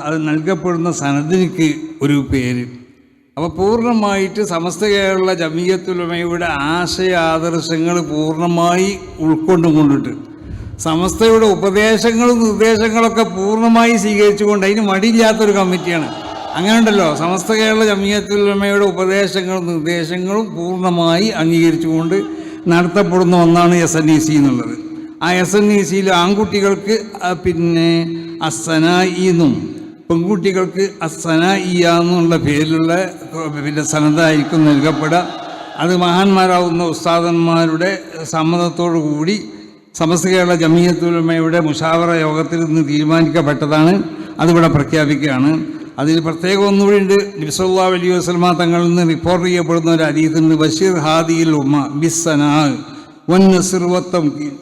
അത് നൽകപ്പെടുന്ന സനദിനിക്ക് ഒരു പേര്. അപ്പോൾ പൂർണ്ണമായിട്ട് സമസ്ത കേരള ജംഇയ്യത്തുൽ ഉലമയുടെ ആശയാദർശങ്ങൾ പൂർണ്ണമായി ഉൾക്കൊണ്ടുകൊണ്ടിട്ട് സമസ്തയുടെ ഉപദേശങ്ങളും നിർദ്ദേശങ്ങളൊക്കെ പൂർണ്ണമായി സ്വീകരിച്ചുകൊണ്ട് അതിന് മടിയില്ലാത്തൊരു കമ്മിറ്റിയാണ്. അങ്ങനെ ഉണ്ടല്ലോ, സമസ്ത കേരള ജംഇയ്യത്തുൽ ഉലമയുടെ ഉപദേശങ്ങളും നിർദ്ദേശങ്ങളും പൂർണ്ണമായി അംഗീകരിച്ചുകൊണ്ട് നടത്തപ്പെടുന്ന ഒന്നാണ് SNEC എന്നുള്ളത്. ആ SNECയിൽ ആൺകുട്ടികൾക്ക് പിന്നെ അസ്സനായി എന്നും പെൺകുട്ടികൾക്ക് അസ്സനായിയ എന്നുള്ള പേരിലുള്ള പിന്നെ സനദായിരിക്കും നൽകപ്പെടുക. അത് മഹാന്മാരാവുന്ന ഉസ്താദന്മാരുടെ സമ്മതത്തോടു കൂടി സമസ്ത കേരള ജംഇയ്യത്തുൽ ഉലമയുടെ മുശാവറ യോഗത്തിൽ നിന്ന് തീരുമാനിക്കപ്പെട്ടതാണ്. അതിവിടെ പ്രഖ്യാപിക്കുകയാണ്. അതിൽ പ്രത്യേകം ഒന്നുകൂടി ഉണ്ട്. നബി സല്ലല്ലാഹു അലൈഹി വസല്ലമ തങ്ങളിൽ നിന്ന് റിപ്പോർട്ട് ചെയ്യപ്പെടുന്ന ഒരു ഹദീസുണ്ട്. ബഷീർ ഹാദിയിൽ ഉമ്മ ബിസ്സനാ വൻ നസ്ർ വത്തംകീൻ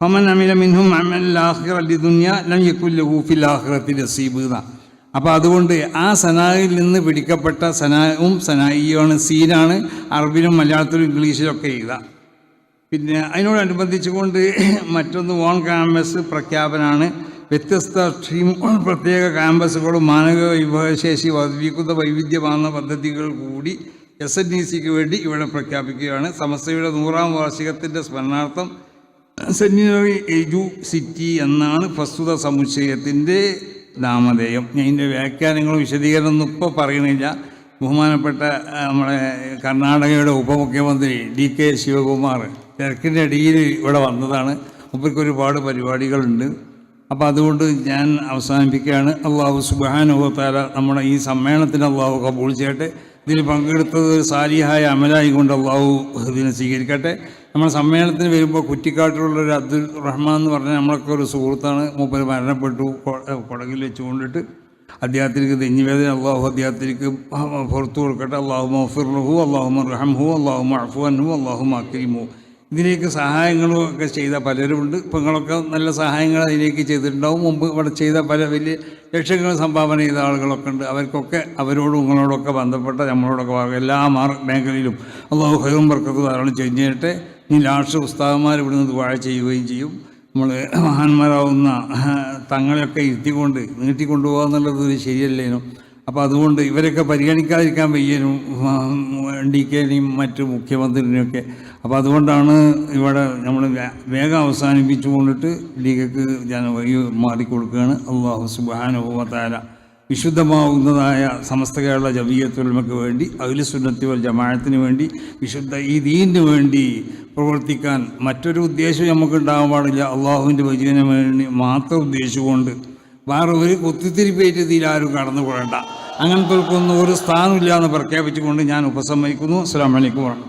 ഫമൻ അമില മിൻഹും അമൽ ആഖിറ ലിദുനിയ ലം യകുൽ ലഹു ഫിൽ ആഖിറതി നസീബ്. അപ്പോൾ അതുകൊണ്ട് ആ സനായിൽ നിന്ന് പിടിക്കപ്പെട്ട സനാവും സനായിയാണ്, സീനാണ് അറബിലും മലയാളത്തിലും ഇംഗ്ലീഷിലൊക്കെ എഴുതാം. പിന്നെ അതിനോടനുബന്ധിച്ചുകൊണ്ട് മറ്റൊന്ന് ഓൺ ക്യാമ്പസ് പ്രഖ്യാപനമാണ്. വ്യത്യസ്ത സ്ട്രീം പ്രത്യേക ക്യാമ്പസുകളും മാനവിക വിഭവശേഷി വർദ്ധിപ്പിക്കുന്ന വൈവിധ്യമാർന്ന പദ്ധതികൾ കൂടി SNECക്ക് വേണ്ടി ഇവിടെ പ്രഖ്യാപിക്കുകയാണ്. സമസ്തയുടെ 100-ാം വാർഷികത്തിൻ്റെ സ്മരണാർത്ഥം സെന്റിനറി സിറ്റി എന്നാണ് പ്രസ്തുത സമുച്ചയത്തിൻ്റെ നാമധേയം. ഞാൻ ഇതിൻ്റെ വ്യാഖ്യാനങ്ങളും വിശദീകരണമൊന്നും ഇപ്പോൾ പറയുന്നില്ല. ബഹുമാനപ്പെട്ട നമ്മുടെ കർണാടകയുടെ ഉപമുഖ്യമന്ത്രി DK ശിവകുമാർ തിരക്കിൻ്റെ ഇടയിൽ ഇവിടെ വന്നതാണ്. മുമ്പർക്ക് ഒരുപാട് പരിപാടികളുണ്ട്. അപ്പോൾ അതുകൊണ്ട് ഞാൻ അവസാനിപ്പിക്കുകയാണ്. അള്ളാഹു സുബ്ഹാനഹു വ തആല നമ്മുടെ ഈ സമ്മേളനത്തിന് അള്ളാഹു കബൂൾ ചെയ്യട്ടെ. ഇതിൽ പങ്കെടുത്തത് സാലിഹായ അമലായി കൊണ്ട് അള്ളാഹു ഇതിനെ സ്വീകരിക്കട്ടെ. നമ്മുടെ സമ്മേളനത്തിന് വരുമ്പോൾ കുറ്റിക്കാട്ടിലുള്ളൊരു അബ്ദുൽ റഹ്മാൻ എന്ന് പറഞ്ഞാൽ നമ്മളൊക്കെ ഒരു സുഹൃത്താണ്. മൂപ്പര് മരണപ്പെട്ടു കൊടകിൽ വെച്ചുകൊണ്ടിട്ട്. അദ്ദേഹത്തിലേക്ക് നെഞ്ഞുവേദന അള്ളാഹു അദ്ദേഹത്തിലേക്ക് പുറത്തു കൊടുക്കട്ടെ. അള്ളാഹു മഗ്ഫിർ ലഹു, അള്ളാഹു റഹംഹു, അള്ളാഹു അഅഫു അൻഹു, അള്ളാഹു അക്രിമു. ഇതിലേക്ക് സഹായങ്ങളും ഒക്കെ ചെയ്ത പലരുമുണ്ട്. ഇപ്പം നിങ്ങളൊക്കെ നല്ല സഹായങ്ങൾ അതിലേക്ക് ചെയ്തിട്ടുണ്ടാവും. മുമ്പ് ഇവിടെ ചെയ്ത പല വലിയ ലക്ഷങ്ങൾ സംഭാവന ചെയ്ത ആളുകളൊക്കെ ഉണ്ട്. അവർക്കൊക്കെ അവരോടും നിങ്ങളോടൊക്കെ ബന്ധപ്പെട്ട നമ്മളോടൊക്കെ എല്ലാ മേഖലയിലും അള്ളാഹു ഖൈറും ബർക്കത്തും ധാരാളം ചെയ്തിട്ട് ഈ ലാസ്റ്റ് ഉസ്താദന്മാർ ഇവിടുന്ന് ദുആ ചെയ്യുകയും ചെയ്യും. നമ്മൾ മഹാന്മാരാവുന്ന തങ്ങളെയൊക്കെ ഇരുത്തിക്കൊണ്ട് നീട്ടിക്കൊണ്ടുപോകുക എന്നുള്ളത് ശരിയല്ലേനോ. അപ്പോൾ അതുകൊണ്ട് ഇവരൊക്കെ പരിഗണിക്കാതിരിക്കാൻ വയ്യനും DKനെയും മറ്റു മുഖ്യമന്ത്രിനെയൊക്കെ. അപ്പോൾ ഇവിടെ നമ്മൾ വേഗം അവസാനിപ്പിച്ചു കൊണ്ടിട്ട് DKക്ക് ഞാൻ വഴി മാറിക്കൊടുക്കുകയാണ്. അല്ലാഹു സുബ്ഹാനഹു വ തആല വിശുദ്ധമാവുന്നതായ സമസ്ത കേരള ജമിയത്തുൽ ഉലമയ്ക്ക് വേണ്ടി അഹ്ലു സുന്നത്തി വൽ ജമാഅത്തിന് വേണ്ടി വിശുദ്ധ ഈ ദീനിന് വേണ്ടി പ്രവർത്തിക്കാൻ മറ്റൊരു ഉദ്ദേശം നമുക്ക് ഉണ്ടാകാൻ പാടില്ല. അള്ളാഹുവിൻ്റെ വചനം വേണ്ടി മാത്രം ഉദ്ദേശിച്ചുകൊണ്ട് വേറെ ഒരു കുത്തിത്തിരിപ്പേറ്റ് ഇതിലാരും കടന്നു പോകേണ്ട. അങ്ങനത്തെ ഒരു സ്ഥാനമില്ല എന്ന് പ്രഖ്യാപിച്ചുകൊണ്ട് ഞാൻ ഉപസംഹരിക്കുന്നു. അസ്സലാമു അലൈക്കും.